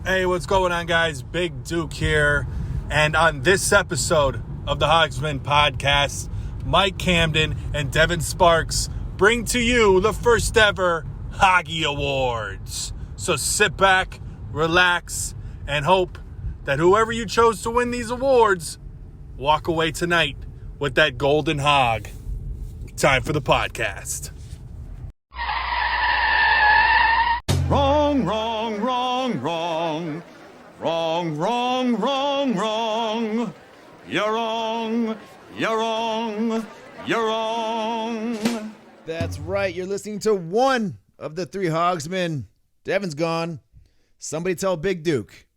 Hey, what's going on, guys? Big Duke here. And on this episode of the Hogsmen podcast, Mike Camden and Devin Sparks bring to you the first ever Hoggy Awards. So sit back, relax, and hope that whoever you chose to win these awards walk away tonight with that golden hog. Time for the podcast. Wrong, wrong, wrong, wrong. Wrong, wrong, wrong, wrong. You're wrong, you're wrong, you're wrong. That's right. You're listening to one of the three Hogsmen. Devin's gone. Somebody tell Big Duke,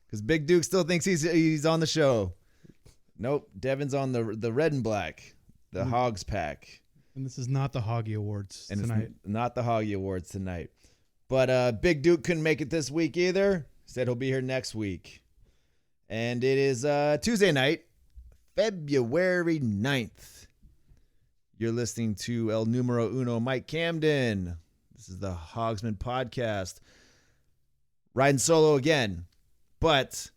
because Big Duke still thinks he's on the show. Nope. Devin's on the red and black, the Hogs pack. And this is not the Hoggy Awards tonight. It's not the Hoggy Awards tonight. But Big Duke couldn't make it this week either. Said he'll be here next week. And it is Tuesday night, February 9th. You're listening to El Numero Uno, Mike Camden. This is the Hogsman podcast. Riding solo again. But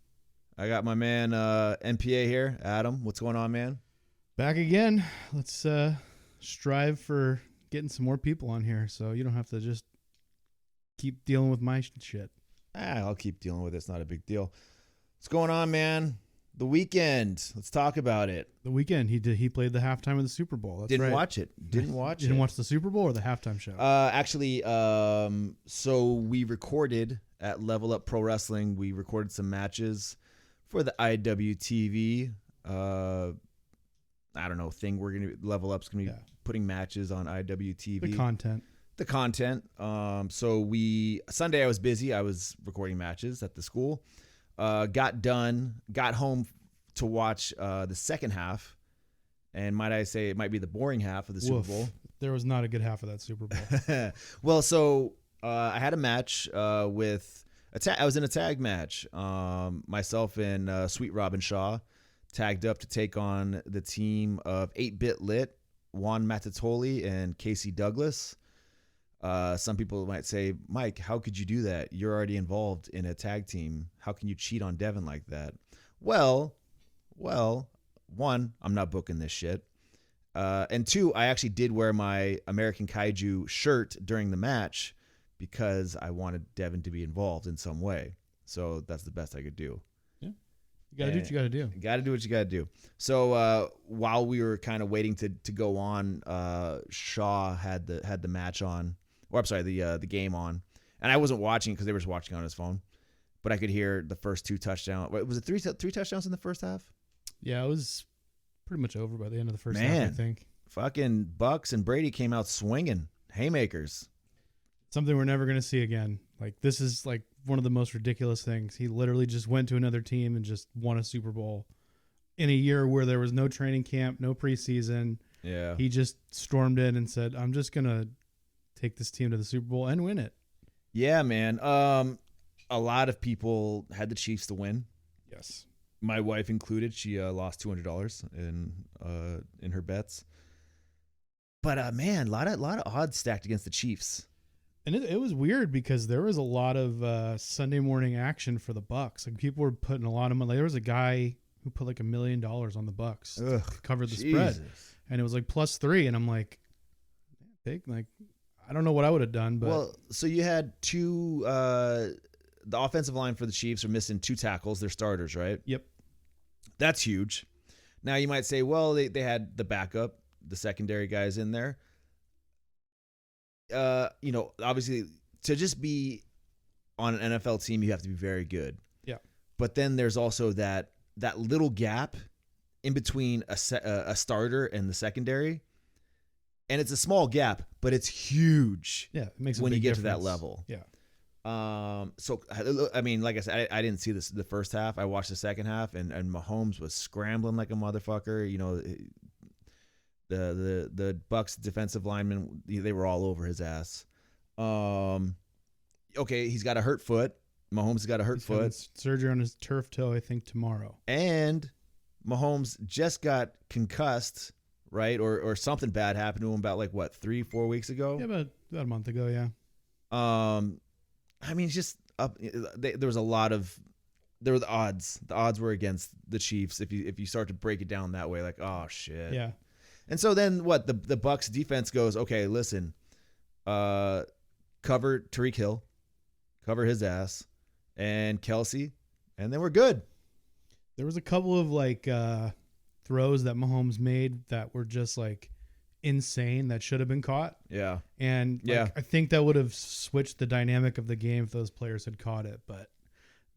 I got my man NPA here. Adam, what's going on, man? Back again. Let's strive for getting some more people on here so you don't have to just keep dealing with my shit. I'll keep dealing with it. It's not a big deal. What's going on, man? The weekend. Let's talk about it. The weekend he played the halftime of the Super Bowl. That's Didn't right. watch it. Didn't watch Didn't watch the Super Bowl or the halftime show? Actually, so we recorded at Level Up Pro Wrestling. We recorded some matches for the IWTV. I don't know, thing we're going to Level Up's going to be putting matches on IWTV. The content. So Sunday I was busy. I was recording matches at the school. Got done, got home to watch the second half. And might I say it might be the boring half of the Super Bowl. There was not a good half of that Super Bowl. Well, so I had a match I was in a tag match. Myself and Sweet Robin Shaw tagged up to take on the team of 8-Bit Lit, Juan Matatoli, and Casey Douglas. Some people might say, Mike, how could you do that? You're already involved in a tag team. How can you cheat on Devin like that? Well, one, I'm not booking this shit. And two, I actually did wear my American Kaiju shirt during the match because I wanted Devin to be involved in some way. So that's the best I could do. Yeah. You got to do what you got to do. Got to do what you got to do. So while we were kind of waiting to go on, Shaw had the match on. Or I'm sorry, the game on, and I wasn't watching because they were just watching on his phone, but I could hear the first two touchdowns. Was it three touchdowns in the first half? Yeah, it was pretty much over by the end of the first half, I think. Fucking Bucks and Brady came out swinging haymakers. Something we're never gonna see again. Like, this is like one of the most ridiculous things. He literally just went to another team and just won a Super Bowl in a year where there was no training camp, no preseason. Yeah, he just stormed in and said, "I'm just gonna take this team to the Super Bowl and win it." Yeah, man. A lot of people had the Chiefs to win. Yes, my wife included. She lost $200 in her bets. But man, a lot of odds stacked against the Chiefs. And it was weird because there was a lot of Sunday morning action for the Bucks. Like, people were putting a lot of money. Like, there was a guy who put like $1 million on the Bucks, covered the spread, and it was like +3. And I'm like, I don't know what I would have done, but well, so you had two. The offensive line for the Chiefs are missing 2 tackles. They're starters, right? Yep, that's huge. Now you might say, well, they had the backup, the secondary guys in there. Obviously, to just be on an NFL team, you have to be very good. Yeah. But then there's also that little gap in between a starter and the secondary. And it's a small gap, but it's huge. Yeah, it makes when you get difference. to that level. Yeah. So I mean, like I said, I didn't see the first half. I watched the second half, and Mahomes was scrambling like a motherfucker. You know, the Bucks defensive linemen, they were all over his ass. Okay, he's got a hurt foot. Mahomes has got a hurt foot. Surgery on his turf toe, I think, tomorrow. And Mahomes just got concussed. Right, or something bad happened to him about 3-4 weeks ago. Yeah, about a month ago. Yeah. I mean, it's just there was a lot of there were the odds. The odds were against the Chiefs if you start to break it down that way. Like, oh shit. Yeah. And so then what? The Bucks defense goes, okay, listen, cover Tyreek Hill, cover his ass, and Kelsey, and then we're good. There was a couple of like throws that Mahomes made that were just like insane that should have been caught. Yeah. And I think that would have switched the dynamic of the game if those players had caught it, but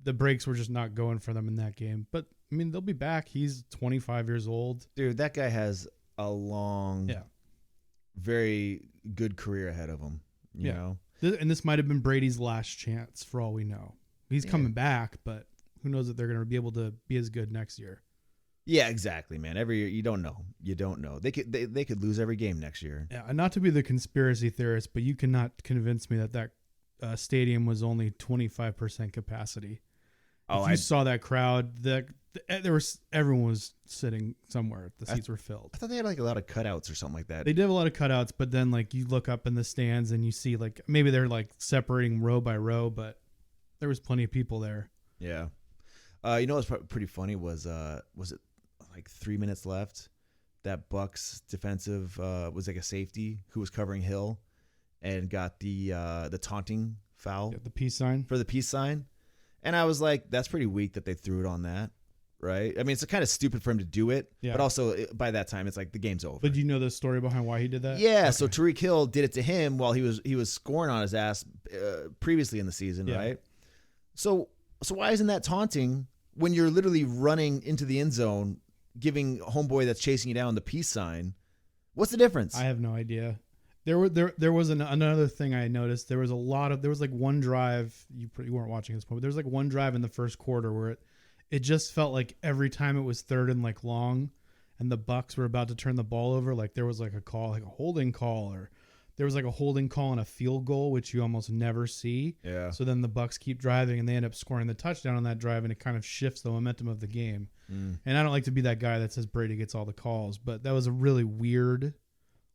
the breaks were just not going for them in that game. But I mean, they'll be back. He's 25 years old. Dude, that guy has a long, very good career ahead of him. You know? And this might have been Brady's last chance for all we know. He's coming back, but who knows if they're going to be able to be as good next year. Yeah, exactly, man. Every year, you don't know. You don't know. They could lose every game next year. Yeah, and not to be the conspiracy theorist, but you cannot convince me that stadium was only 25% capacity. If you saw that crowd, everyone was sitting somewhere. The seats were filled. I thought they had like a lot of cutouts or something like that. They did have a lot of cutouts, but then like you look up in the stands and you see like maybe they're like separating row by row, but there was plenty of people there. Yeah. You know what's pretty funny was it like 3 minutes left? That Bucks defensive was like a safety who was covering Hill and got the taunting foul. The peace sign. For the peace sign. And I was like, that's pretty weak that they threw it on that. Right? I mean, it's kind of stupid for him to do it, but also by that time, it's like the game's over. But do you know the story behind why he did that? Yeah, okay. So Tyreek Hill did it to him while he was scoring on his ass previously in the season, right? So why isn't that taunting when you're literally running into the end zone, giving homeboy that's chasing you down the peace sign? What's the difference? I have no idea. There was another thing I noticed. There was like one drive. You weren't watching this point, but there was like one drive in the first quarter where it just felt like every time it was third and like long, and the Bucks were about to turn the ball over, like there was like a call, like a holding call, or there was like a holding call and a field goal, which you almost never see. Yeah. So then the Bucks keep driving and they end up scoring the touchdown on that drive, and it kind of shifts the momentum of the game. And I don't like to be that guy that says Brady gets all the calls, but that was a really weird,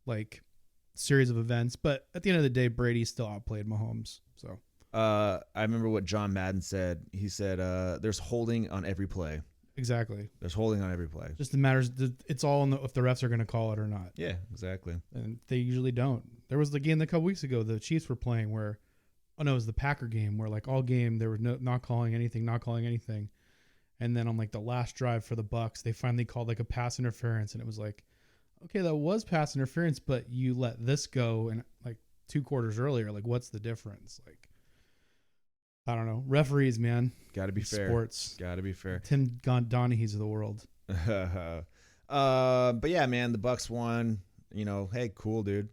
like, series of events. But at the end of the day, Brady still outplayed Mahomes. So I remember what John Madden said. He said, "There's holding on every play." Exactly. There's holding on every play. Just matters. It's all if the refs are going to call it or not. Yeah, exactly. And they usually don't. There was the game a couple weeks ago the Chiefs were playing where, it was the Packer game where like all game there was not calling anything. And then on like the last drive for the Bucks, they finally called like a pass interference, and it was like, okay, that was pass interference, but you let this go and like 2 quarters earlier. Like, what's the difference? Like, I don't know. Referees, man. Got to be fair. Sports. Got to be fair. Tim Donaghy's of the world. But yeah, man, the Bucks won. Hey, cool, dude.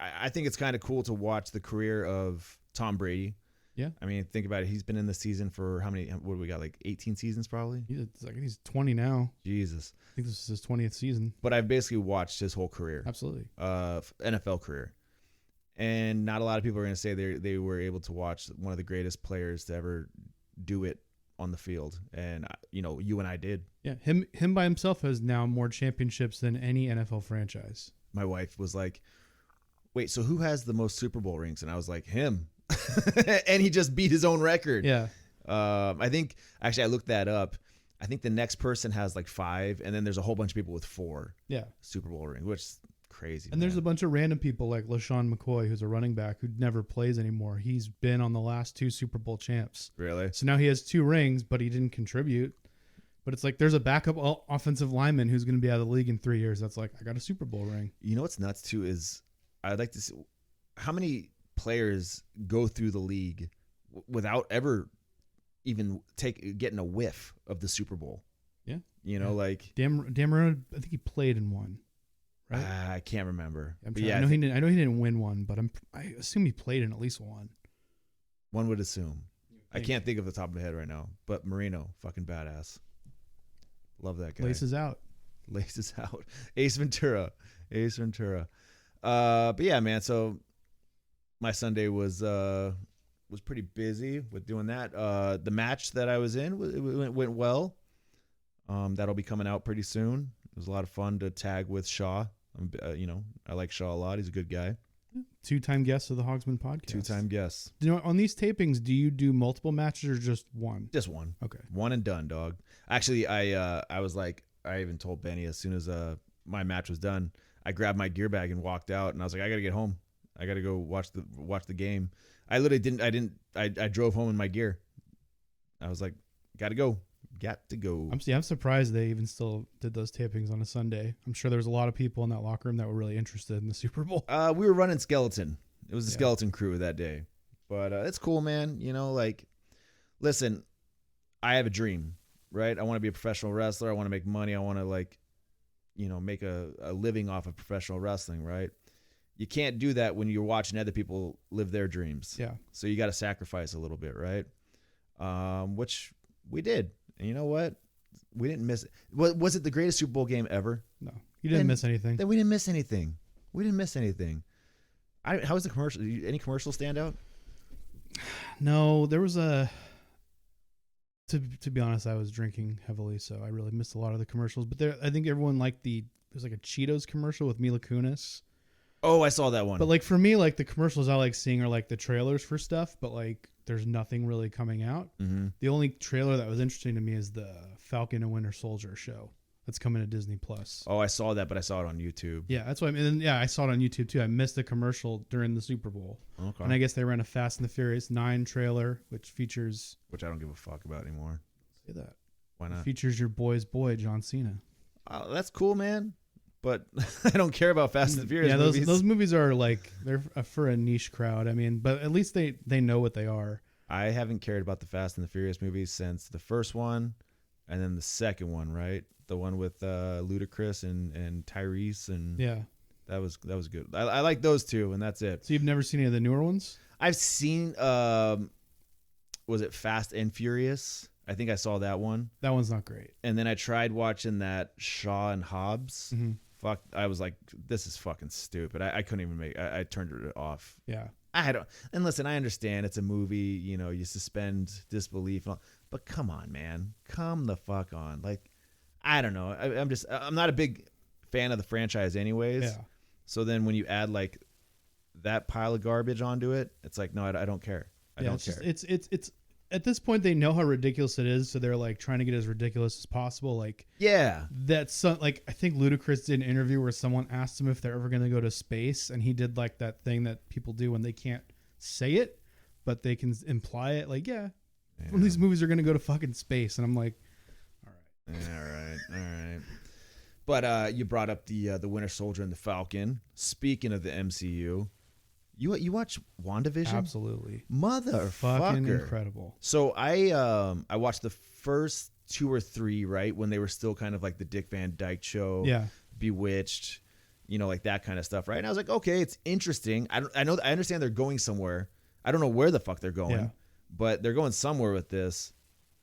I think it's kind of cool to watch the career of Tom Brady. Yeah. I mean, think about it. He's been in the season for how many? What do we got? Like 18 seasons, probably. He's 20 now. Jesus. I think this is his 20th season. But I've basically watched his whole career. Absolutely. NFL career. And not a lot of people are going to say they were able to watch one of the greatest players to ever do it on the field. And, you and I did. Yeah, him by himself has now more championships than any NFL franchise. My wife was like, wait, so who has the most Super Bowl rings? And I was like, him. And he just beat his own record. Yeah. I think, actually, I looked that up. I think the next person has like 5, and then there's a whole bunch of people with 4 Super Bowl rings, which is crazy. And there's a bunch of random people like LaShawn McCoy, who's a running back who never plays anymore. He's been on the last 2 Super Bowl champs. Really? So now he has 2 rings, but he didn't contribute. But it's like there's a backup offensive lineman who's going to be out of the league in 3 years. That's like, I got a Super Bowl ring. You know what's nuts too is I'd like to see how many players go through the league without ever even getting a whiff of the Super Bowl. Yeah. Like Dan Marino, I think he played in one. Right? I can't remember. I know he didn't win one, but I assume he played in at least one. One would assume. I can't think of the top of my head right now, but Marino, fucking badass. Love that guy. Laces out. Ace Ventura. But yeah, man. So my Sunday was pretty busy with doing that. The match that I was in went well. That'll be coming out pretty soon. It was a lot of fun to tag with Shaw. I like Shaw a lot. He's a good guy. Two-time guest of the Hogsmen podcast. Two-time guest. Do you know, on these tapings, do you do multiple matches or just one? Just one. Okay. One and done, dog. Actually, I was like, I even told Benny as soon as my match was done, I grabbed my gear bag and walked out, and I was like, I gotta get home. I gotta go watch the game. I literally I drove home in my gear. I was like, gotta go. Got to go. I'm surprised they even still did those tapings on a Sunday. I'm sure there was a lot of people in that locker room that were really interested in the Super Bowl. We were running skeleton. It was the skeleton crew that day. But it's cool, man. You know, like, listen, I have a dream, right? I want to be a professional wrestler. I want to make money. I want to, like, you know, make a living off of professional wrestling, right? You can't do that when you're watching other people live their dreams. Yeah. So you got to sacrifice a little bit, right? Which we did. And you know what? We didn't miss it. Was it the greatest Super Bowl game ever? No. You didn't miss anything. Then we didn't miss anything. We didn't miss anything. How was the commercial? Any commercials stand out? No, there was a... To be honest, I was drinking heavily, so I really missed a lot of the commercials. But I think everyone liked there's like a Cheetos commercial with Mila Kunis. Oh, I saw that one. But like for me, like the commercials I like seeing are like the trailers for stuff, but like there's nothing really coming out. Mm-hmm. The only trailer that was interesting to me is the Falcon and Winter Soldier show that's coming to Disney Plus. Oh, I saw that, but I saw it on YouTube. Yeah, that's what I mean. And yeah, I saw it on YouTube too. I missed the commercial during the Super Bowl. Okay. And I guess they ran a Fast and the Furious 9 trailer, which I don't give a fuck about anymore. Say that. Why not? Features your boy's boy, John Cena. Oh, that's cool, man. But I don't care about Fast and the Furious movies. Those movies are like, they're for a niche crowd. I mean, but at least they know what they are. I haven't cared about the Fast and the Furious movies since the first one and then the second one, right? The one with Ludacris and Tyrese, and yeah, that was good. I like those two, and that's it. So you've never seen any of the newer ones? I've seen was it Fast and Furious? I think I saw that one. That one's not great. And then I tried watching that Shaw and Hobbs. Mm-hmm. Fuck, I was like, this is fucking stupid. I couldn't even make. I turned it off. Yeah. I don't. And listen, I understand it's a movie. You know, you suspend disbelief, and all, but come on, man, come the fuck on. Like, I don't know. I'm not a big fan of the franchise, anyways. Yeah. So then when you add like that pile of garbage onto it, it's like, no, I don't care. I don't care. It's at this point they know how ridiculous it is, so they're like trying to get as ridiculous as possible. Like, yeah, that's like I think Ludacris did an interview where someone asked him if they're ever going to go to space, and he did like that thing that people do when they can't say it, but they can imply it. Like, yeah. One of these movies are going to go to fucking space, and I'm like, all right. But you brought up the Winter Soldier and the Falcon. Speaking of the MCU. You watch WandaVision? Absolutely. Motherfucker. Fucking incredible. So I watched the first 2 or 3, right, when they were still kind of like the Dick Van Dyke Show, yeah, Bewitched, you know, like that kind of stuff, right? And I was like, okay, it's interesting. I understand they're going somewhere. I don't know where the fuck they're going, but they're going somewhere with this.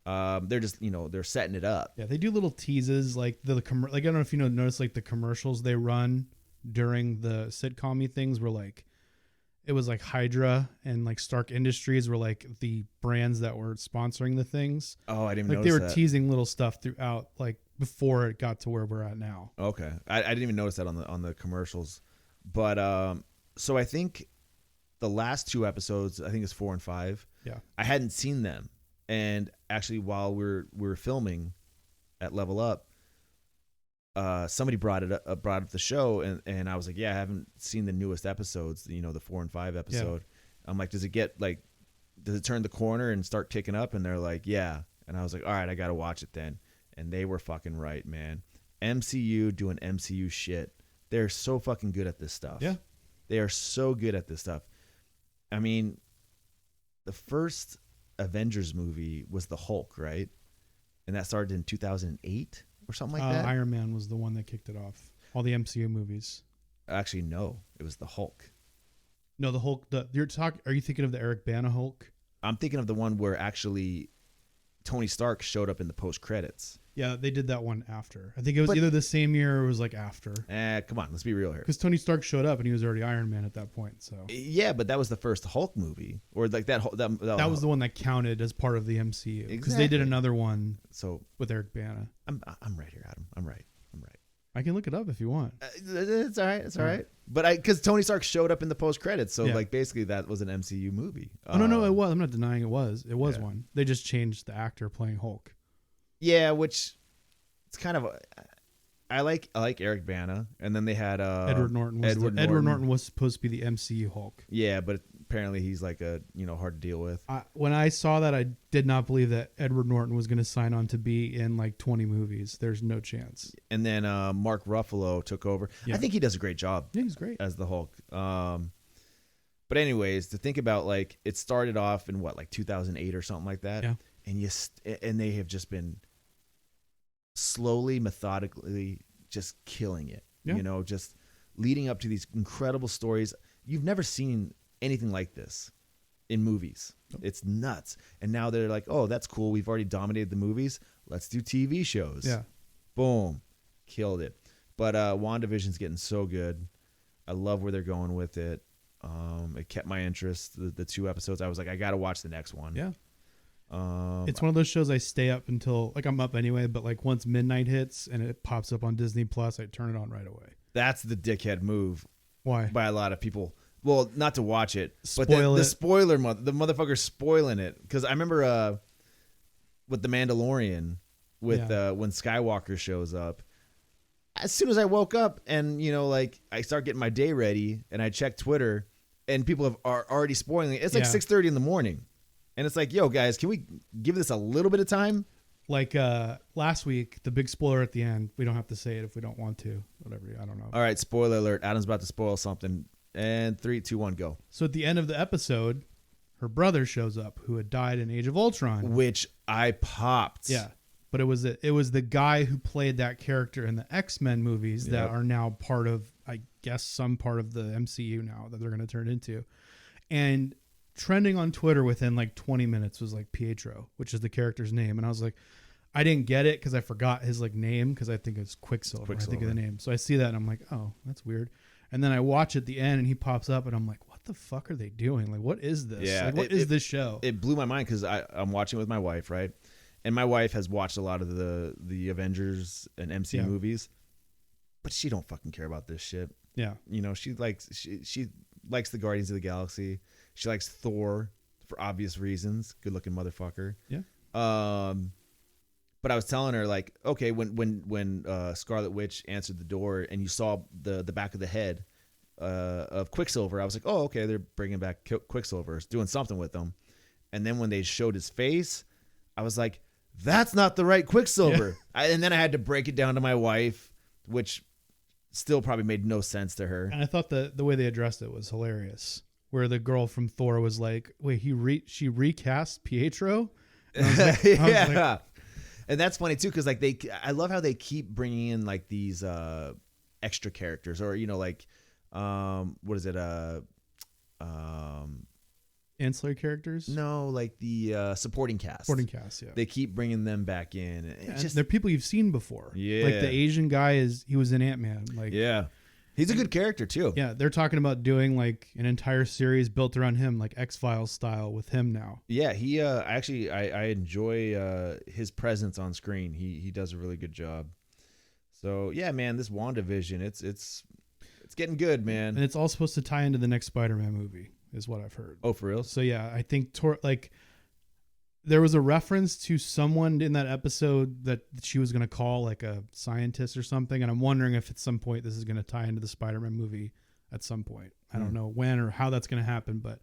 They're just, you know, they're setting it up. Yeah, they do little teases like like I don't know if you notice like the commercials they run during the sitcom-y things were like. It was like Hydra and like Stark Industries were like the brands that were sponsoring the things. Oh, I didn't like notice they were that. teasing little stuff throughout, like before it got to where we're at now. Okay, I didn't even notice that on the commercials, but so I think the last 2 episodes, I think it's 4 and 5. Yeah, I hadn't seen them, and actually while we were filming at Level Up, somebody brought up the show, and I was like, yeah, I haven't seen the newest episodes, you know, the 4 and 5 episode. Yeah. I'm like, does it turn the corner and start kicking up? And they're like, yeah. And I was like, all right, I got to watch it then. And they were fucking right, man. MCU doing MCU shit. They're so fucking good at this stuff. Yeah. They are so good at this stuff. I mean, the first Avengers movie was the Hulk, right? And that started in 2008. Or something like that. Iron Man was the one that kicked it off. All the MCU movies. Actually, no, it was the Hulk. No, the Hulk. Are you thinking of the Eric Bana Hulk? I'm thinking of the one where actually Tony Stark showed up in the post credits. Yeah, they did that one after. I think it was either the same year or it was like after. Come on, let's be real here. Because Tony Stark showed up and he was already Iron Man at that point. So yeah, but that was the first Hulk movie, or like that was the one that counted as part of the MCU. Because they did another one. So with Eric Bana. I'm right here, Adam. I'm right. I can look it up if you want. It's all right. It's all right. But because Tony Stark showed up in the post credits, so like basically that was an MCU movie. Oh no, it was. I'm not denying it was. It was one. They just changed the actor playing Hulk. Yeah, which it's kind of. I like Eric Bana, and then they had Edward Norton. Edward Norton was supposed to be the MCU Hulk. Yeah, but apparently he's like hard to deal with. When I saw that, I did not believe that Edward Norton was going to sign on to be in like 20 movies. There's no chance. And then Mark Ruffalo took over. Yeah. I think he does a great job. Yeah, he's great as the Hulk. But anyways, to think about, like, it started off in like 2008 or something like that. Yeah. And they have just been slowly, methodically just killing it. Yeah. Just leading up to these incredible stories. You've never seen anything like this in movies. It's nuts. And now they're like, oh, that's cool. We've already dominated the movies. Let's do TV shows. Yeah. Boom. Killed it. But WandaVision's getting so good. I love where they're going with it. It kept my interest. The 2 episodes, I was like, I got to watch the next one. Yeah. It's one of those shows I stay up until, like, I'm up anyway, but like once midnight hits and it pops up on Disney Plus, I turn it on right away. That's the dickhead move. Why? By a lot of people. Well, not to watch it, but the spoiler the motherfucker's spoiling it. Because I remember with The Mandalorian, with when Skywalker shows up, as soon as I woke up and I start getting my day ready and I check Twitter and people are already spoiling it. It's like 6:30 in the morning. And it's like, yo, guys, can we give this a little bit of time? Like last week, the big spoiler at the end. We don't have to say it if we don't want to. Whatever. I don't know. All right. Spoiler alert. Adam's about to spoil something. And 3, 2, 1, go. So at the end of the episode, her brother shows up who had died in Age of Ultron. Which I popped. Yeah. But it was the guy who played that character in the X-Men movies that are now part of, I guess, some part of the MCU now that they're going to turn into. And trending on Twitter within like 20 minutes was like Pietro, which is the character's name. And I was like, I didn't get it because I forgot his like name because I think it's Quicksilver. I think of the name. So I see that and I'm like, oh, that's weird. And then I watch at the end and he pops up and I'm like, what the fuck are they doing? Like, what is this? Yeah, like, what is this show? It blew my mind because I'm watching it with my wife, right? And my wife has watched a lot of the Avengers and MCU movies, but she don't fucking care about this shit. Yeah. She likes the Guardians of the Galaxy. She likes Thor for obvious reasons. Good looking motherfucker. Yeah. But I was telling her, like, okay, when Scarlet Witch answered the door and you saw the back of the head of Quicksilver, I was like, oh, okay, they're bringing back Quicksilver, doing something with them. And then when they showed his face, I was like, that's not the right Quicksilver. Yeah. And then I had to break it down to my wife, which still probably made no sense to her. And I thought the way they addressed it was hilarious, where the girl from Thor was like, wait, she recast Pietro? And I was like, and that's funny too, because like I love how they keep bringing in like these extra characters, or what is it? Ancillary characters? No, like the supporting cast. Supporting cast, yeah. They keep bringing them back in. And they're people you've seen before. Yeah. Like the Asian guy he was in Ant-Man. Like, yeah. He's a good character too. Yeah, they're talking about doing like an entire series built around him, like X-Files style with him now. Yeah, he actually I enjoy his presence on screen. He does a really good job. So yeah, man, this WandaVision, it's getting good, man. And it's all supposed to tie into the next Spider-Man movie, is what I've heard. Oh, for real? So yeah, I think there was a reference to someone in that episode that she was going to call like a scientist or something. And I'm wondering if at some point this is going to tie into the Spider-Man movie at some point. I don't know when or how that's going to happen, but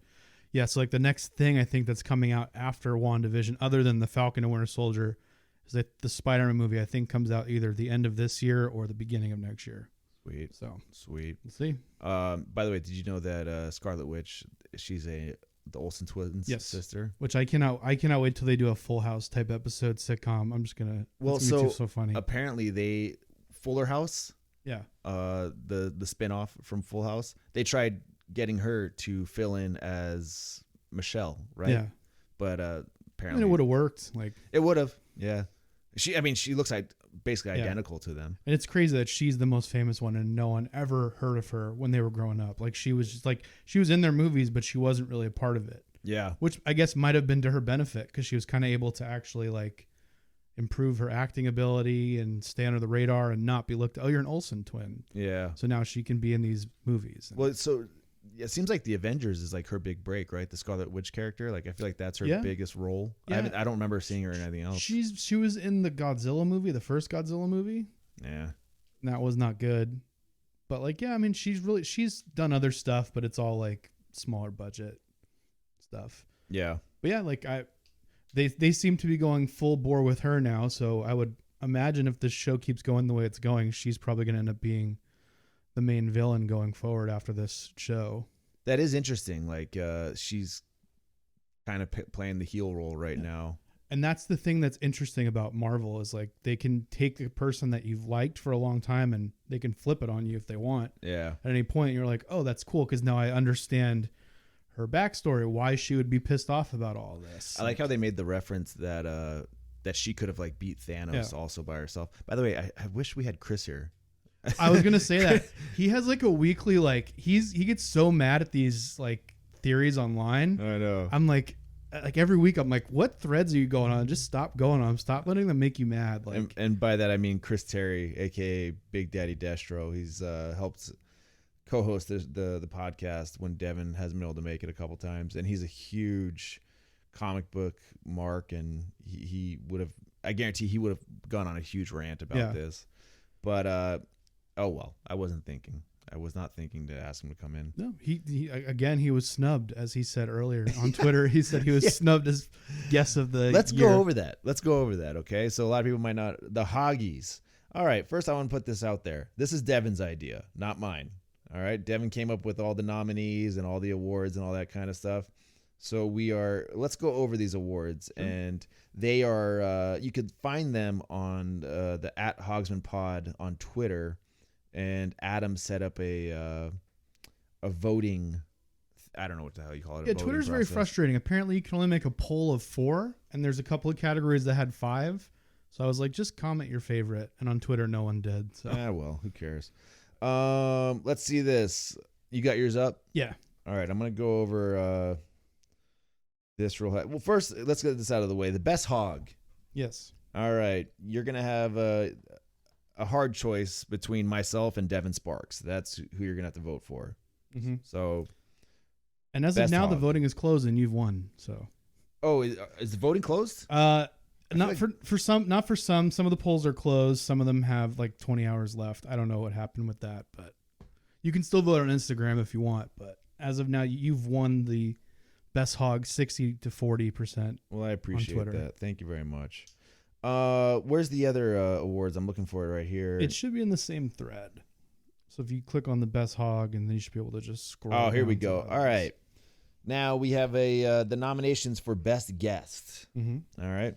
yeah. So like the next thing I think that's coming out after WandaVision, other than the Falcon and Winter Soldier, is that the Spider-Man movie I think comes out either the end of this year or the beginning of next year. Sweet. So sweet. We'll see. By the way, did you know that Scarlet Witch, she's the Olsen twins sister? Which I cannot wait till they do a Full House type episode sitcom. I'm just gonna. Well, it's gonna be so funny. Apparently Fuller House. Yeah. The spinoff from Full House. They tried getting her to fill in as Michelle, right? Yeah. But apparently it would have worked. Like it would have. Yeah. She looks like basically identical to them. And it's crazy that she's the most famous one and no one ever heard of her when they were growing up. Like she was just like, she was in their movies, but she wasn't really a part of it. Yeah. Which I guess might have been to her benefit because she was kind of able to actually like improve her acting ability and stay under the radar and not be looked. Oh, you're an Olsen twin. Yeah. So now she can be in these movies. Well, so it seems like the Avengers is like her big break, right? The Scarlet Witch character. Like I feel like that's her biggest role. Yeah. I don't remember seeing her in anything else. She was in the Godzilla movie, the first Godzilla movie. Yeah. And that was not good. But like, yeah, I mean, she's done other stuff, but it's all like smaller budget stuff. Yeah. But yeah, like they seem to be going full bore with her now. So I would imagine if this show keeps going the way it's going, she's probably going to end up being the main villain going forward after this show. That is interesting. Like she's kind of playing the heel role right now. And that's the thing that's interesting about Marvel is like they can take a person that you've liked for a long time and they can flip it on you if they want. Yeah. At any point, you're like, oh, that's cool because now I understand her backstory, why she would be pissed off about all this. I like how they made the reference that that she could have like beat Thanos also by herself. By the way, I wish we had Chris here. I was gonna say that he has like a weekly like he gets so mad at these like theories online. I know. I'm like every week I'm like, what threads are you going on? Just stop going on. Stop letting them make you mad. Like, and by that I mean Chris Terry, aka Big Daddy Destro. He's helped co-host the podcast when Devin hasn't been able to make it a couple times, and he's a huge comic book mark, and he would have, I guarantee he would have gone on a huge rant about this. But oh well, I was not thinking to ask him to come in. No, he was snubbed, as he said earlier on Twitter. He said he was snubbed as guest of the Let's year. go over that. Okay, so a lot of people might not. The Hoggies. All right, first I want to put this out there. This is Devin's idea, not mine. All right, Devin came up with all the nominees and all the awards and all that kind of stuff. So let's go over these awards, and they are, you could find them on the @Hogsmen Pod on Twitter, and Adam set up a voting, I don't know what the hell you call it. Yeah, Twitter's very frustrating. Apparently you can only make a poll of 4, and there's a couple of categories that had 5. So I was like, just comment your favorite, and on Twitter no one did. So well, who cares? Let's see this. You got yours up? Yeah. All right, I'm going to go over this real high. Well, first, let's get this out of the way. The best hog. Yes. All right, you're going to have a hard choice between myself and Devin Sparks. That's who you're going to have to vote for. Mm-hmm. So, and as of now, hog. the voting is closed, and you've won. So, is the voting closed? Not for some. Not for some. Some of the polls are closed. Some of them have like 20 hours left. I don't know what happened with that, but you can still vote on Instagram if you want. But as of now, you've won the best hog 60 to 40%. Well, I appreciate on Twitter. that. Thank you very much. Where's the other awards? I'm looking for it right here. It should be in the same thread. So if you click on the best hog, and then you should be able to just scroll. Oh, here we down to go. others. All right. Now we have the nominations for best guest. Mm-hmm. All right.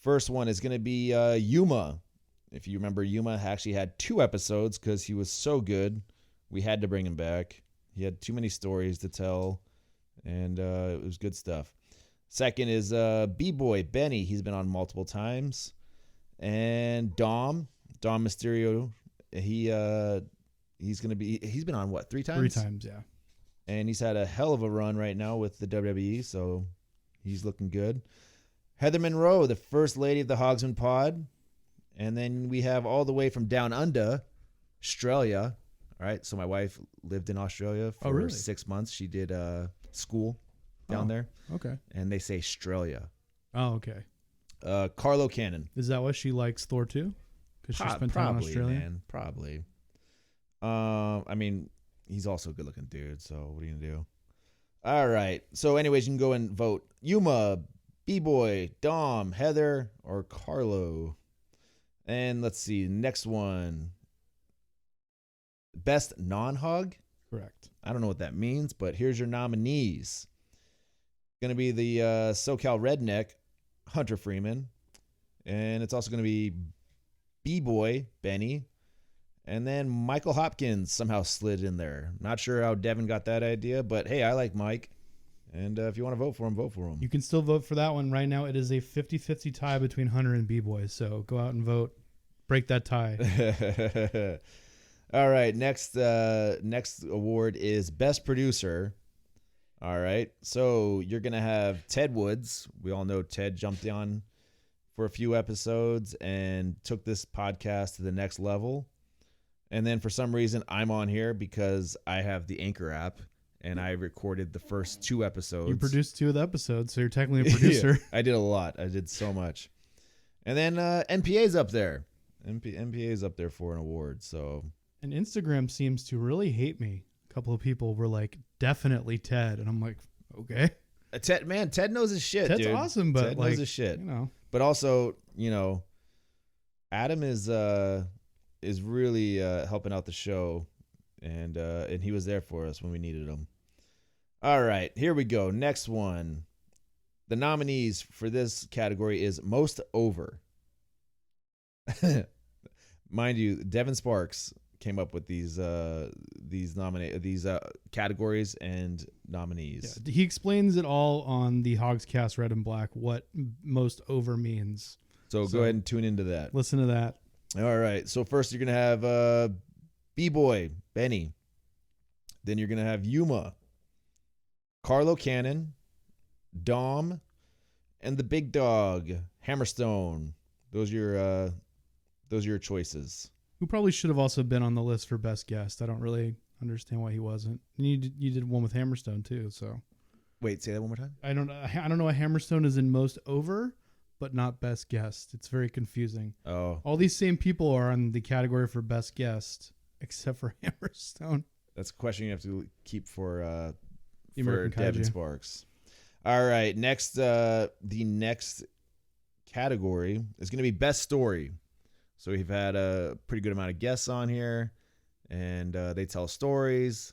First one is going to be Yuma. If you remember, Yuma actually had 2 episodes because he was so good. We had to bring him back. He had too many stories to tell, and it was good stuff. Second is B-Boy Benny. He's been on multiple times. And Dom Mysterio. He's been on what, 3 times? 3 times, yeah. And he's had a hell of a run right now with the WWE, so he's looking good. Heather Monroe, the first lady of the Hogsmen Pod. And then we have all the way from down under, Australia. All right, so my wife lived in Australia for 6 months. She did school down there. Okay. And they say Australia. Oh, okay. Carlo Cannon. Is that why she likes Thor 2? Because she spent time in Australia? Man, probably. I mean, he's also a good-looking dude, so what are you going to do? All right. So anyways, you can go and vote. Yuma, B-Boy, Dom, Heather, or Carlo. And let's see. Next one. Best non-hog? Correct. I don't know what that means, but here's your nominees. Going to be the SoCal Redneck, Hunter Freeman. And it's also going to be B-Boy, Benny. And then Michael Hopkins somehow slid in there. Not sure how Devin got that idea, but hey, I like Mike. And if you want to vote for him, vote for him. You can still vote for that one. Right now, it is a 50-50 tie between Hunter and B-Boy. So go out and vote. Break that tie. All right. Next award is Best Producer. All right. So you're going to have Ted Woods. We all know Ted jumped on for a few episodes and took this podcast to the next level. And then for some reason, I'm on here because I have the Anchor app, and I recorded the first 2 episodes. You produced 2 of the episodes, so you're technically a producer. Yeah, I did a lot. I did so much. And then NPA's up there. NPA's up there for an award. So. And Instagram seems to really hate me. A couple of people were like, definitely Ted. And I'm like, okay. Ted knows his shit, Ted's dude. awesome, but Ted like, knows his shit. you know. But also, Adam is really helping out the show, and he was there for us when we needed him. All right, here we go. Next one. The nominees for this category is Most Over. Mind you, Devin Sparks came up with these categories and nominees. Yeah, he explains it all on the Hogscast Red and Black, what most over means. So go ahead and tune into that. Listen to that. All right. So first you're going to have B-Boy, Benny. Then you're going to have Yuma, Carlo Cannon, Dom, and the big dog, Hammerstone. Those are your choices. Who probably should have also been on the list for best guest. I don't really understand why he wasn't. And you did one with Hammerstone too. So wait, say that one more time. I don't know why Hammerstone is in most over, but not best guest. It's very confusing. Oh, all these same people are on the category for best guest, except for Hammerstone. That's a question you have to keep for American Devin Kaiju. Sparks. All right, next the next category is going to be best story. So we've had a pretty good amount of guests on here, and they tell stories,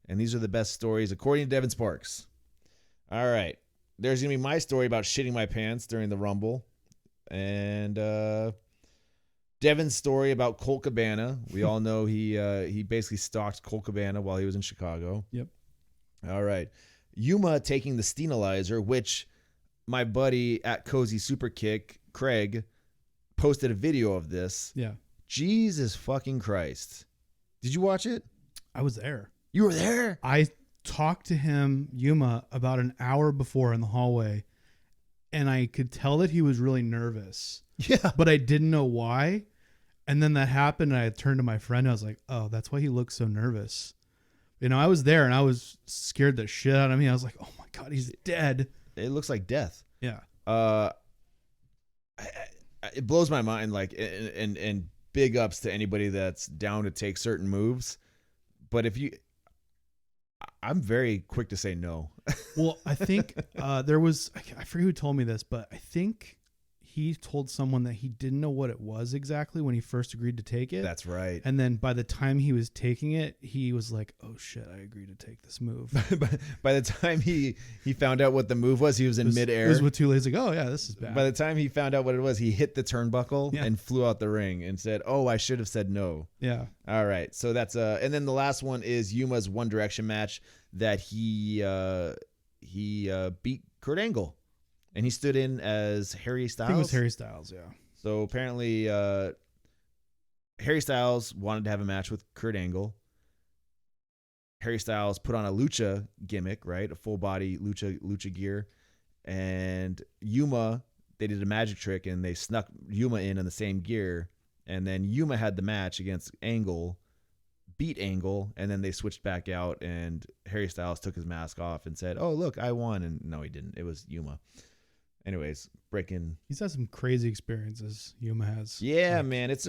and these are the best stories according to Devin Sparks. All right, there's going to be my story about shitting my pants during the Rumble, and Devin's story about Colt Cabana. We all know he basically stalked Colt Cabana while he was in Chicago. Yep. All right, Yuma taking the Steenalizer, which my buddy at Cozy Superkick, Craig, posted a video of this. Yeah. Jesus fucking Christ. Did you watch it? I was there. You were there? I talked to him, Yuma, about an hour before in the hallway, and I could tell that he was really nervous. Yeah. But I didn't know why. And then that happened, and I turned to my friend. I was like, oh, that's why he looks so nervous. I was there, and I was scared the shit out of me. I was like, oh, my God, he's dead. It looks like death. Yeah. It blows my mind, like, and big ups to anybody that's down to take certain moves. But I'm very quick to say no. Well, I think there was, I forget who told me this, but I think he told someone that he didn't know what it was exactly when he first agreed to take it. That's right. And then by the time he was taking it, he was like, oh shit, I agreed to take this move. By the time he found out what the move was, he was in midair. It was with 2 legs like, oh yeah, this is bad. By the time he found out what it was, he hit the turnbuckle and flew out the ring and said, oh, I should have said no. Yeah. All right. So that's and then the last one is Yuma's One Direction match that he beat Kurt Angle. And he stood in as Harry Styles. I think it was Harry Styles, yeah. So apparently Harry Styles wanted to have a match with Kurt Angle. Harry Styles put on a lucha gimmick, right? A full body lucha gear. And Yuma, they did a magic trick and they snuck Yuma in the same gear. And then Yuma had the match against Angle, beat Angle, and then they switched back out and Harry Styles took his mask off and said, oh, look, I won. And no, he didn't. It was Yuma. Anyways, breaking. He's had some crazy experiences. Yuma has. Yeah, man, it's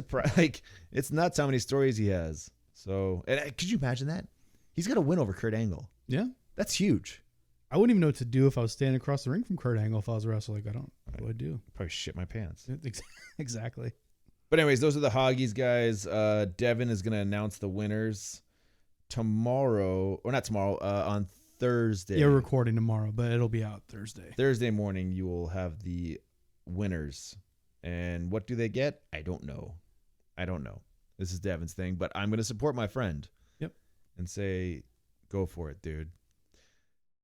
it's nuts how many stories he has. So, and could you imagine that? He's got a win over Kurt Angle. Yeah, that's huge. I wouldn't even know what to do if I was standing across the ring from Kurt Angle. If I was a wrestler, like what do I do? Probably shit my pants. Exactly. But anyways, those are the Hoggies, guys. Devin is gonna announce the winners tomorrow, or not tomorrow, on Thursday. Yeah, we're recording tomorrow, but it'll be out Thursday. Thursday morning, you will have the winners. And what do they get? I don't know. This is Devin's thing, but I'm going to support my friend. Yep. And say, go for it, dude.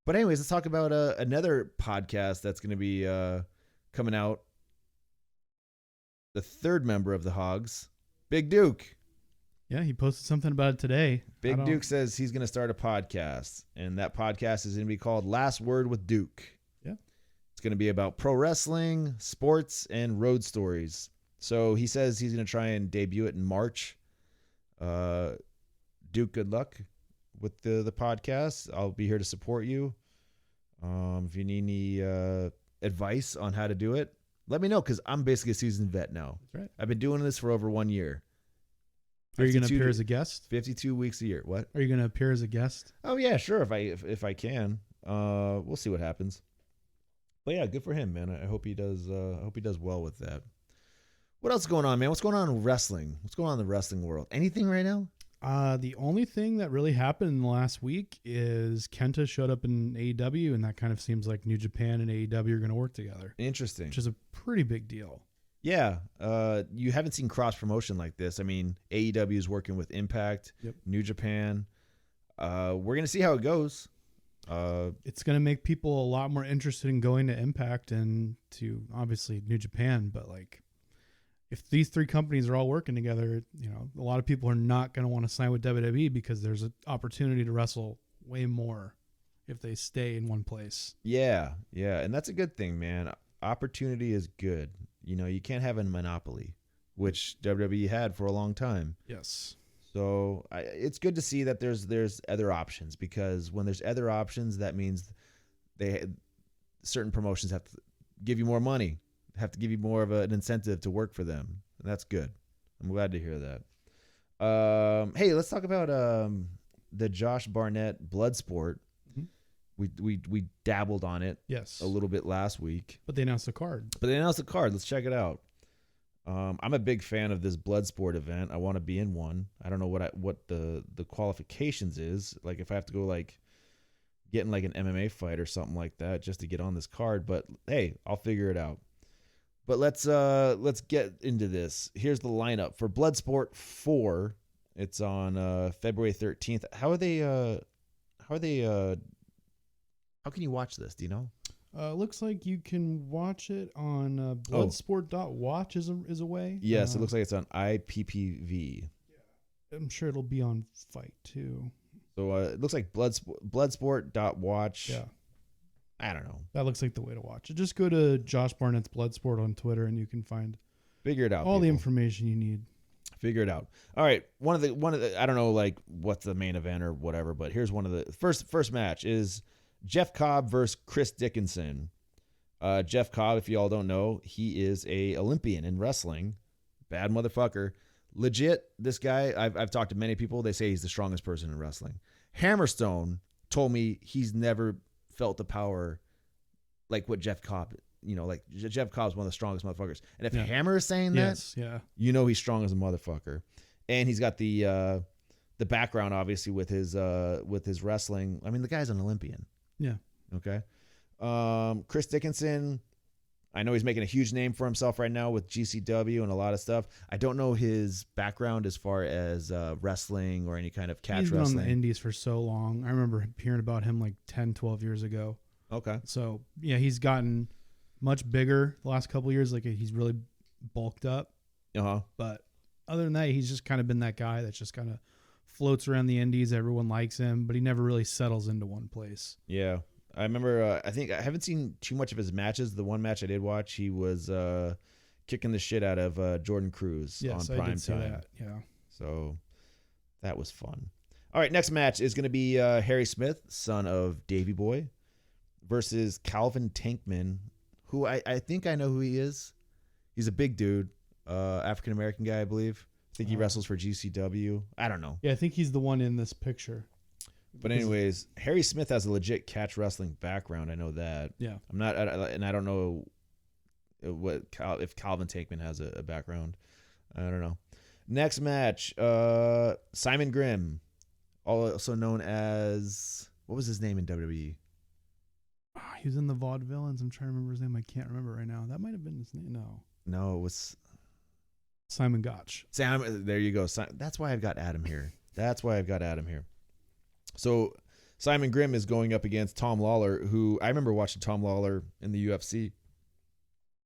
But anyways, let's talk about another podcast that's going to be coming out. The third member of the Hogs, Big Duke. Yeah, he posted something about it today. Big Duke says he's going to start a podcast, and that podcast is going to be called Last Word with Duke. Yeah. It's going to be about pro wrestling, sports, and road stories. So he says he's going to try and debut it in March. Duke, good luck with the podcast. I'll be here to support you. If you need any advice on how to do it, let me know, because I'm basically a seasoned vet now. That's right. I've been doing this for over 1 year. Are you going to appear as a guest? 52 weeks a year. What? Are you going to appear as a guest? Oh yeah, sure. If I can, we'll see what happens. But yeah, good for him, man. I hope he does. I hope he does well with that. What else is going on, man? What's going on in wrestling? What's going on in the wrestling world? Anything right now? The only thing that really happened in the last week is Kenta showed up in AEW, and that kind of seems like New Japan and AEW are going to work together. Interesting. Which is a pretty big deal. Yeah. You haven't seen cross promotion like this. I mean, AEW is working with Impact, New Japan. We're going to see how it goes. It's going to make people a lot more interested in going to Impact and to obviously New Japan, but like, if these three companies are all working together, you know, a lot of people are not going to want to sign with WWE because there's an opportunity to wrestle way more if they stay in one place. Yeah. And that's a good thing, man. Opportunity is good. You know, you can't have a monopoly, which WWE had for a long time. Yes. So it's good to see that there's other options, because when there's other options, that means certain promotions have to give you more money, have to give you more of an incentive to work for them. And that's good. I'm glad to hear that. Hey, let's talk about the Josh Barnett Bloodsport. Mm-hmm. We dabbled on it a little bit last week. But they announced the card. Let's check it out. I'm a big fan of this Bloodsport event. I want to be in one. I don't know what the qualifications is. Like if I have to go like get in like an MMA fight or something like that just to get on this card. But hey, I'll figure it out. But let's get into this. Here's the lineup for Bloodsport 4. It's on February 13th. How can you watch this? Do you know? Looks like you can watch it on Bloodsport.watch is a way. Yes, it looks like it's on IPPV. Yeah, I'm sure it'll be on Fight too. So it looks like Bloodsport.watch. Yeah. I don't know. That looks like the way to watch it. Just go to Josh Barnett's Bloodsport on Twitter and you can find figure it out. All the information you need. Figure it out. All right. One of the I don't know like what's the main event or whatever, but here's one of the first match is Jeff Cobb versus Chris Dickinson. Jeff Cobb, if you all don't know, he is a Olympian in wrestling. Bad motherfucker. Legit, this guy, I've talked to many people. They say he's the strongest person in wrestling. Hammerstone told me he's never felt the power like what Jeff Cobb, like Jeff Cobb's one of the strongest motherfuckers. And if Hammer is saying that, you know he's strong as a motherfucker. And he's got the background, obviously, with his wrestling. I mean, the guy's an Olympian. Yeah. Okay. Chris Dickinson, I know he's making a huge name for himself right now with GCW and a lot of stuff. I don't know his background as far as wrestling or any kind of catch wrestling. He's been on the indies for so long. I remember hearing about him like 10, 12 years ago. Okay. So, yeah, he's gotten much bigger the last couple of years. Like, he's really bulked up. Uh-huh. But other than that, he's just kind of been that guy that just kind of floats around the indies. Everyone likes him, but he never really settles into one place. Yeah. I remember, I think I haven't seen too much of his matches. The one match I did watch, he was kicking the shit out of Jordan Cruz on Prime I did see Time. that. Yeah. So that was fun. All right, next match is going to be Harry Smith, son of Davey Boy, versus Calvin Tankman, who I think I know who he is. He's a big dude, African-American guy, I believe. I think he wrestles for GCW. I don't know. Yeah, I think he's the one in this picture. But anyways, Harry Smith has a legit catch wrestling background. I know that. Yeah. And I don't know if Calvin Tankman has a background. I don't know. Next match, Simon Grimm, also known as, what was his name in WWE? He was in the Vaudevillains. I'm trying to remember his name. I can't remember right now. That might have been his name. No, it was Simon Gotch. There you go. That's why I've got Adam here. So Simon Grimm is going up against Tom Lawler, who I remember watching Tom Lawler in the UFC.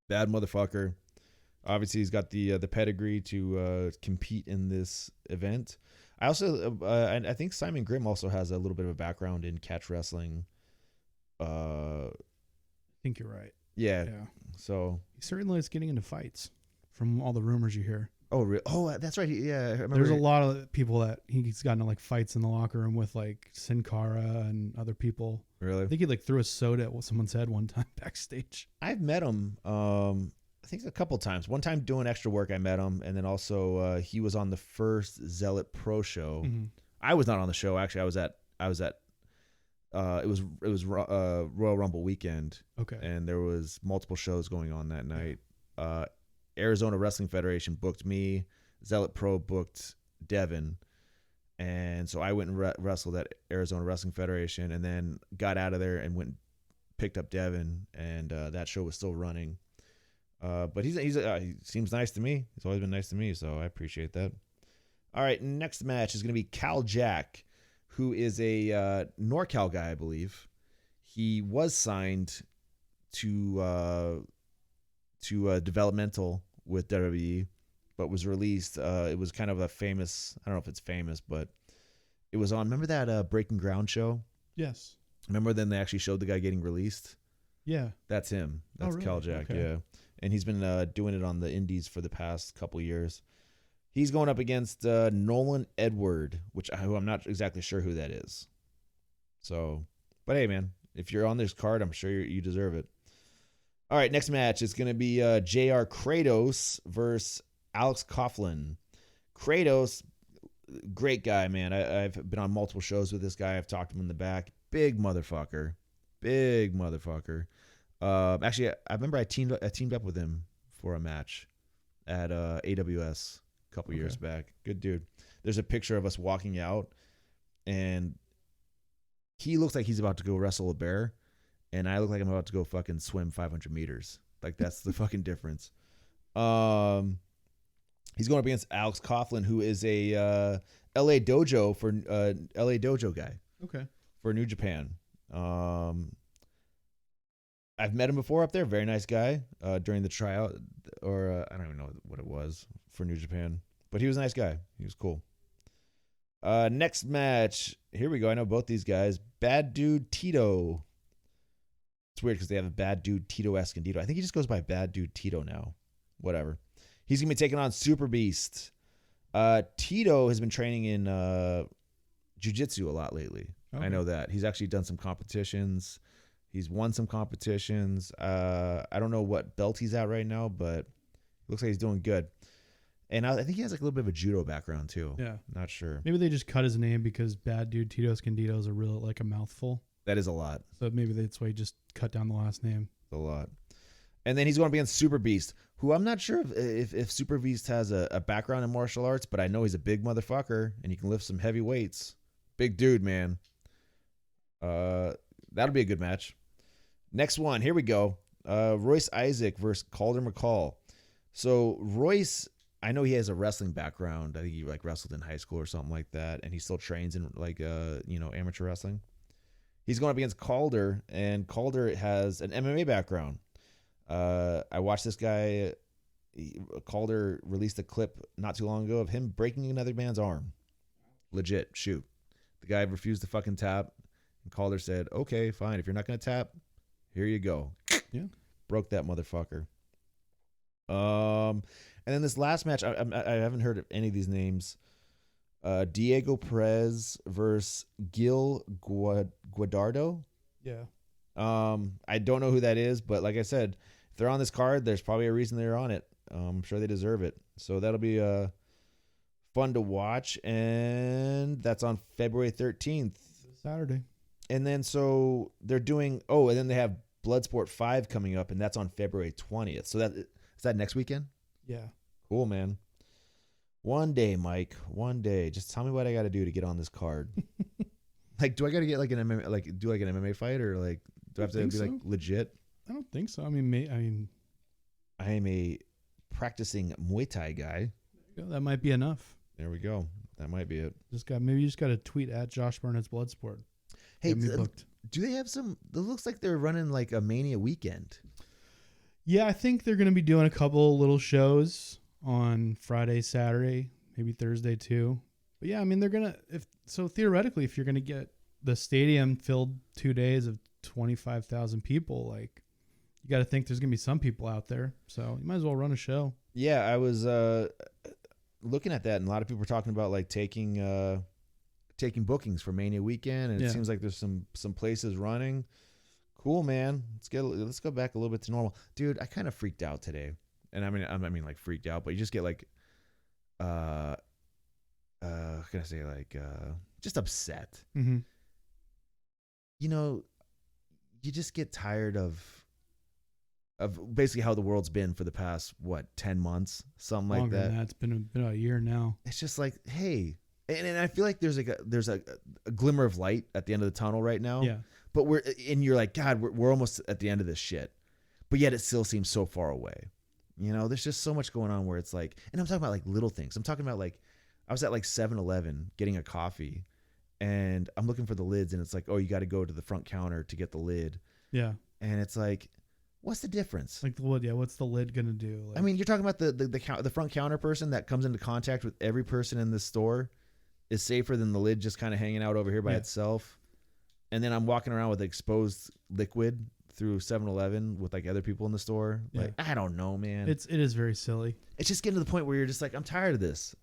Bad motherfucker. Obviously, he's got the pedigree to compete in this event. I also I think Simon Grimm also has a little bit of a background in catch wrestling. I think you're right. Yeah. Yeah. So. He certainly is getting into fights from all the rumors you hear. Oh, that's right. Yeah, I remember. There's a lot of people that he's gotten into like fights in the locker room with, like Sin Cara and other people. Really? I think he like threw a soda at someone's head one time backstage. I've met him. I think a couple times. One time doing extra work, I met him, and then also he was on the first Zealot Pro show. Mm-hmm. I was not on the show actually. I was at. It was Royal Rumble weekend. Okay. And there was multiple shows going on that night. Arizona Wrestling Federation booked me. Zealot Pro booked Devin. And so I went and wrestled at Arizona Wrestling Federation, and then got out of there and went and picked up Devin, and that show was still running. But he seems nice to me. He's always been nice to me, so I appreciate that. All right, next match is going to be Cal Jack, who is a NorCal guy, I believe. He was signed to developmental with WWE, but was released. It was kind of a famous, I don't know if it's famous, but it was on, remember that Breaking Ground show? Yes. Remember then they actually showed the guy getting released? Yeah. That's him. That's really? Cal Jack, Okay. yeah. And he's been doing it on the indies for the past couple years. He's going up against Nolan Edward, who I'm not exactly sure who that is. So, but hey, man, if you're on this card, I'm sure you deserve it. All right, next match is going to be JR Kratos versus Alex Coughlin. Kratos, great guy, man. I've been on multiple shows with this guy. I've talked to him in the back. Big motherfucker. Actually, I remember I teamed up with him for a match at AWS a couple years back. Good dude. There's a picture of us walking out, and he looks like he's about to go wrestle a bear, and I look like I'm about to go fucking swim 500 meters. Like, that's the fucking difference. He's going up against Alex Coughlin, who is a LA Dojo guy. Okay. For New Japan. I've met him before up there. Very nice guy during the tryout, or I don't even know what it was for New Japan, but he was a nice guy. He was cool. Next match. Here we go. I know both these guys. Bad Dude Tito. It's weird because they have a Bad Dude Tito Escondido. I think he just goes by Bad Dude Tito now. Whatever. He's going to be taking on Super Beast. Tito has been training in jiu-jitsu a lot lately. Okay. I know that. He's actually done some competitions. He's won some competitions. I don't know what belt he's at right now, but it looks like he's doing good. And I think he has like a little bit of a judo background too. Yeah. Not sure. Maybe they just cut his name because Bad Dude Tito Escondido is a real, like a mouthful. That is a lot. So maybe that's why he just cut down the last name. A lot. And then he's going to be against Super Beast, who I'm not sure if Super Beast has a background in martial arts, but I know he's a big motherfucker and he can lift some heavy weights. Big dude, man. That'll be a good match. Next one, here we go. Royce Isaac versus Calder Mccall. So Royce, I know he has a wrestling background. I think he like wrestled in high school or something like that, and he still trains in like amateur wrestling. He's going up against Calder, and Calder has an MMA background. I watched this guy. Calder released a clip not too long ago of him breaking another man's arm. Legit, shoot. The guy refused to fucking tap, and Calder said, "Okay, fine. If you're not going to tap, here you go." Yeah. Broke that motherfucker. And then this last match, I haven't heard of any of these names. Diego Perez versus Gil Guadardo. Yeah. I don't know who that is, but like I said, if they're on this card, there's probably a reason they're on it. I'm sure they deserve it. So that'll be fun to watch, and that's on February 13th. Saturday. And then so they're doing, and then they have Bloodsport 5 coming up, and that's on February 20th. So is that next weekend? Yeah. Cool, man. One day, Mike. One day. Just tell me what I got to do to get on this card. Like, do I got to get like an MMA, like do like an MMA fight, or like do I have to be like legit? I don't think so. I mean, I am a practicing Muay Thai guy. That might be enough. There we go. That might be it. Maybe you just got to tweet at Josh Barnetts Bloodsport. Hey, do they have some? It looks like they're running like a Mania weekend. Yeah, I think they're going to be doing a couple little shows on Friday, Saturday, maybe Thursday too. But yeah, I mean, they're going to, theoretically, if you're going to get the stadium filled 2 days of 25,000 people, like you got to think there's gonna be some people out there, so you might as well run a show. Yeah, I was looking at that, and a lot of people were talking about like taking bookings for Mania weekend, and it seems like there's some places running. Cool, man. Let's go back a little bit to normal, dude. I kind of freaked out today, and I mean like freaked out, but you just get like, how can I say, like just upset. Mm-hmm. You know, you just get tired of basically how the world's been for the past 10 months, something like Longer that. than that. It's been a year now. It's just like, hey, and I feel like there's a glimmer of light at the end of the tunnel right now. Yeah. But you're like, God, we're almost at the end of this shit, but yet it still seems so far away. You know, there's just so much going on where it's like, and I'm talking about like little things. I'm talking about like, I was at like 7-Eleven getting a coffee, and I'm looking for the lids, and it's like, oh, you got to go to the front counter to get the lid. Yeah. And it's like, what's the difference? Like the lid, yeah. What's the lid gonna do? Like, I mean, you're talking about the front counter person that comes into contact with every person in the store is safer than the lid just kind of hanging out over here by itself. And then I'm walking around with exposed liquid through 7-Eleven with like other people in the store. Yeah. Like, I don't know, man. it is very silly. It's just getting to the point where you're just like, I'm tired of this.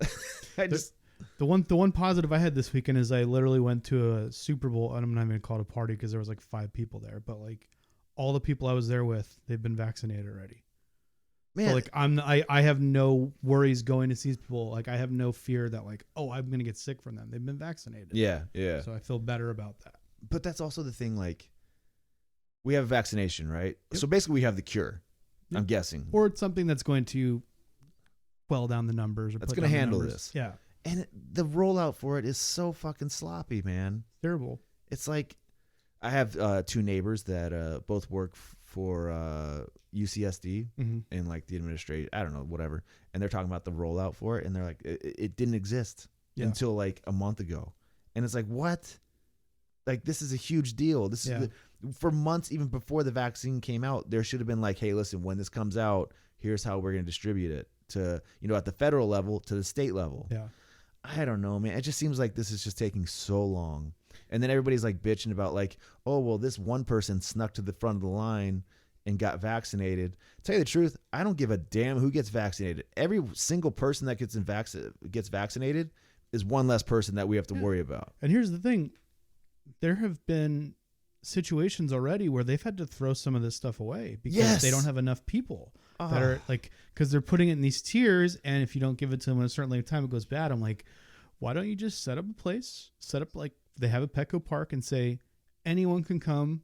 The one positive I had this weekend is I literally went to a Super Bowl, and I'm not even gonna call it a party because there was like 5 people there, but like all the people I was there with, they've been vaccinated already. Man, So like I have no worries going to see these people. Like I have no fear that like, oh, I'm gonna get sick from them. They've been vaccinated. yeah. So I feel better about that. But that's also the thing, like, we have a vaccination, right? Yep. So basically we have the cure, Yep. I'm guessing. Or it's something that's going to quell down the numbers. Or That's put going to down the handle numbers. this. Yeah. And the rollout for it is so fucking sloppy, man. Terrible. It's like, I have 2 neighbors that both work for UCSD in like the administration, I don't know, whatever. And they're talking about the rollout for it, and they're like, it didn't exist until like a month ago. And it's like, what? Like, this is a huge deal. This is for months, even before the vaccine came out, there should have been like, hey, listen, when this comes out, here's how we're going to distribute it to, at the federal level, to the state level. Yeah. I don't know, man. It just seems like this is just taking so long. And then everybody's like bitching about like, oh, well, this one person snuck to the front of the line and got vaccinated. Tell you the truth, I don't give a damn who gets vaccinated. Every single person that gets vaccinated is one less person that we have to worry about. And here's the thing. There have been situations already where they've had to throw some of this stuff away because they don't have enough people that are like, because they're putting it in these tiers, and if you don't give it to them in a certain length of time, it goes bad. I'm like, why don't you just set up a place, like they have a Petco Park, and say anyone can come,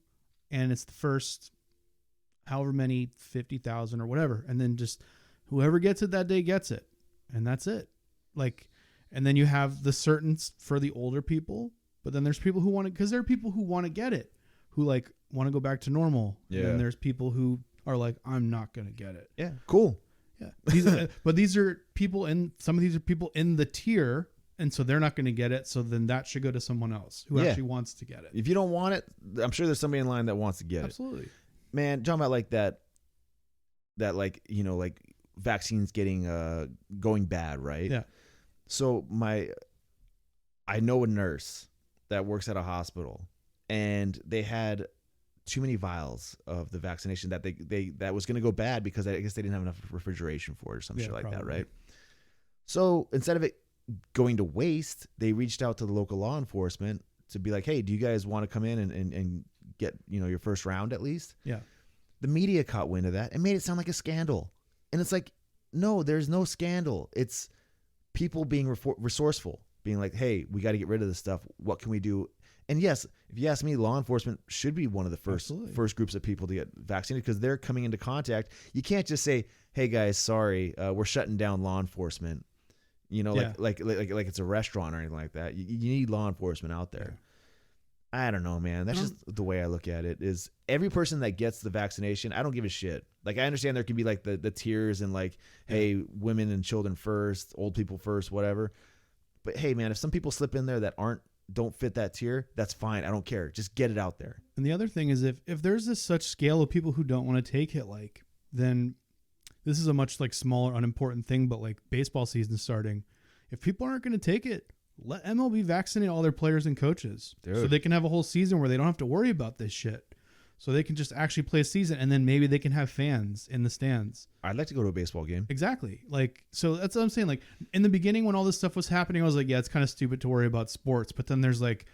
and it's the first however many 50,000 or whatever, and then just whoever gets it that day gets it, and that's it. Like, and then you have the certain for the older people. But then there's people who want to, because there are people who want to get it, who like want to go back to normal. Yeah. And then there's people who are like, I'm not going to get it. Yeah. Cool. Yeah. But these are people some of these are people in the tier. And so they're not going to get it. So then that should go to someone else who actually wants to get it. If you don't want it, I'm sure there's somebody in line that wants to get Absolutely. it. Man, talking about like that like, like vaccines getting, going bad, right? Yeah. So I know a nurse that works at a hospital, and they had too many vials of the vaccination that that was going to go bad because I guess they didn't have enough refrigeration for it or some shit like that, right? So instead of it going to waste, they reached out to the local law enforcement to be like, hey, do you guys want to come in and get, your first round at least? Yeah. The media caught wind of that and made it sound like a scandal. And it's like, no, there's no scandal. It's people being resourceful. Being like, hey, we got to get rid of this stuff. What can we do? And yes, if you ask me, law enforcement should be one of the first groups of people to get vaccinated because they're coming into contact. You can't just say, hey guys, sorry, we're shutting down law enforcement. Like it's a restaurant or anything like that. You need law enforcement out there. Yeah. I don't know, man. That's just the way I look at it. Is every person that gets the vaccination, I don't give a shit. Like, I understand there can be like the tiers and like, hey, women and children first, old people first, whatever. But hey, man, if some people slip in there that don't fit that tier, that's fine. I don't care. Just get it out there. And the other thing is if there's this such scale of people who don't want to take it, like, then this is a much like smaller, unimportant thing, but like baseball season starting, if people aren't going to take it, let MLB vaccinate all their players and coaches so they can have a whole season where they don't have to worry about this shit. so they can just actually play a season, and then maybe they can have fans in the stands. I'd like to go to a baseball game. Exactly. Like, so that's what I'm saying. Like, in the beginning when all this stuff was happening, I was like, yeah, it's kind of stupid to worry about sports. But then there's like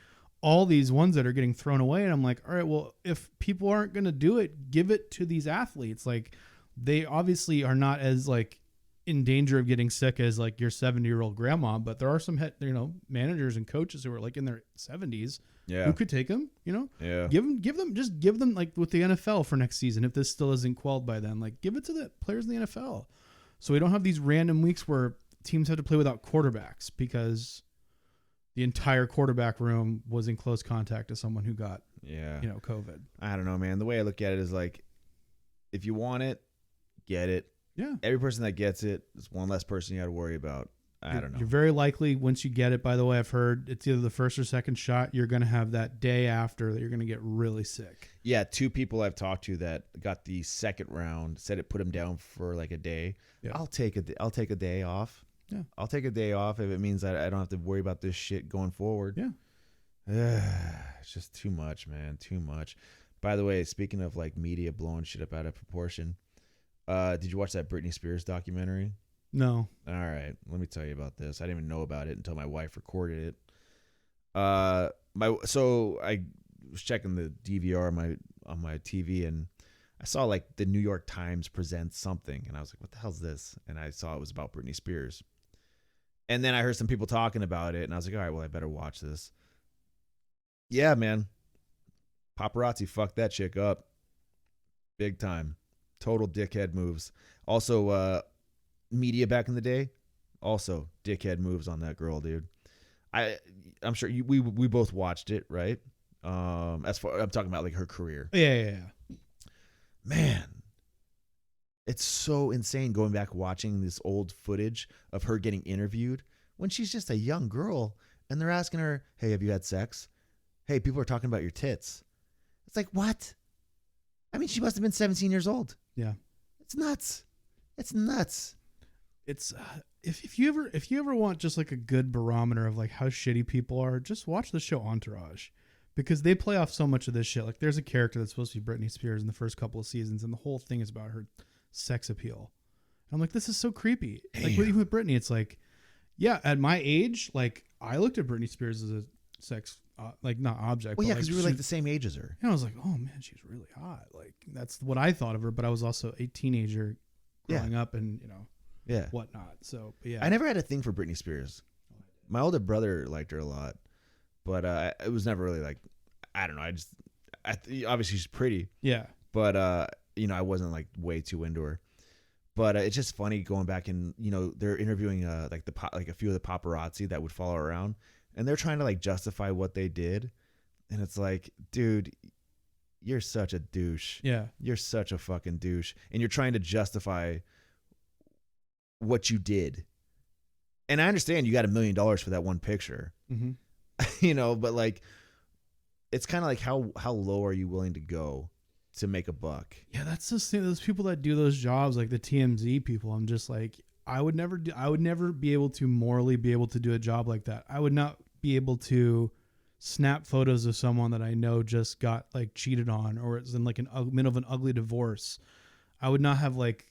all these ones that are getting thrown away, and I'm like, all right, well, if people aren't going to do it, give it to these athletes. Like, they obviously are not as like in danger of getting sick as like your 70-year-old grandma, but there are some managers and coaches who are like in their 70s who could take them, give them like with the NFL for next season, if this still isn't quelled by then, like give it to the players in the NFL, so we don't have these random weeks where teams have to play without quarterbacks because the entire quarterback room was in close contact to someone who got COVID. I don't know, man. The way I look at it is like, if you want it, get it. Yeah. Every person that gets it is one less person you got to worry about. I don't know. You're very likely, once you get it, by the way, I've heard it's either the first or second shot, you're going to have that day after that you're going to get really sick. Yeah, 2 people I've talked to that got the second round said it put them down for like a day. Yeah. I'll take a day off. Yeah. I'll take a day off if it means that I don't have to worry about this shit going forward. Yeah. It's just too much, man. Too much. By the way, speaking of like media blowing shit up out of proportion, did you watch that Britney Spears documentary? No. All right. Let me tell you about this. I didn't even know about it until my wife recorded it. So I was checking the DVR on my TV, and I saw like the New York Times presents something, and I was like, what the hell's this? And I saw it was about Britney Spears. And then I heard some people talking about it, and I was like, all right, well, I better watch this. Yeah, man. Paparazzi fucked that chick up. Big time. Total dickhead moves. Also, media back in the day, also dickhead moves on that girl, dude. I'm sure we both watched it, right? As far I'm talking about like her career. Yeah. Man, it's so insane going back watching this old footage of her getting interviewed when she's just a young girl, and they're asking her, "Hey, have you had sex? Hey, people are talking about your tits." It's like, what? I mean, she must have been 17 years old. Yeah. It's nuts. It's nuts. It's if you ever want just like a good barometer of like how shitty people are, just watch the show Entourage, because they play off so much of this shit. Like, there's a character that's supposed to be Britney Spears in the first couple of seasons, and the whole thing is about her sex appeal. And I'm like, this is so creepy. Damn. Like, even with Britney, it's like, yeah, at my age, like I looked at Britney Spears as a sex like not object. Well, yeah, but because we were like the same age as her. And I was like, oh man, she's really hot. Like, that's what I thought of her. But I was also a teenager growing up, and whatnot. So, but yeah, I never had a thing for Britney Spears. My older brother liked her a lot, but it was never really like, I don't know. Obviously she's pretty. Yeah. But I wasn't like way too into her. But it's just funny going back and they're interviewing like a few of the paparazzi that would follow around, and they're trying to like justify what they did, and it's like, dude, you're such a douche. Yeah. You're such a fucking douche, and you're trying to justify what you did. And I understand you got $1 million for that one picture, but like, it's kind of like how low are you willing to go to make a buck? Yeah, that's the thing. Those people that do those jobs, like the TMZ people, I'm just like, I would never be able to morally be able to do a job like that. I would not be able to snap photos of someone that I know just got like cheated on, or is in like middle of an ugly divorce. I would not have like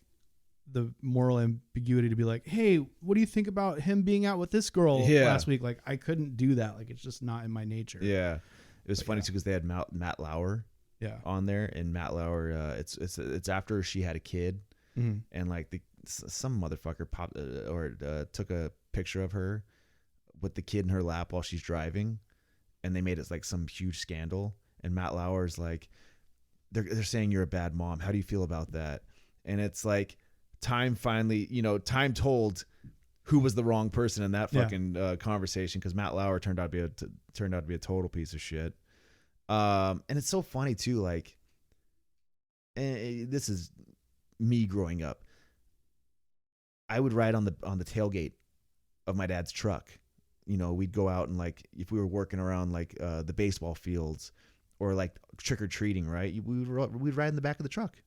the moral ambiguity to be like, hey, what do you think about him being out with this girl last week? Like, I couldn't do that. Like, it's just not in my nature. Yeah. It was funny too, because they had Matt Lauer on there, and Matt Lauer, it's after she had a kid, and like some motherfucker took a picture of her with the kid in her lap while she's driving, and they made it like some huge scandal. And Matt Lauer's like, they're saying you're a bad mom. How do you feel about that? And it's like, time finally, time told who was the wrong person in that fucking conversation, because Matt Lauer turned out to be a total piece of shit. And it's so funny too, like, this is me growing up. I would ride on the tailgate of my dad's truck. We'd go out, and like, if we were working around like the baseball fields or like trick or treating, right? We'd ride in the back of the truck.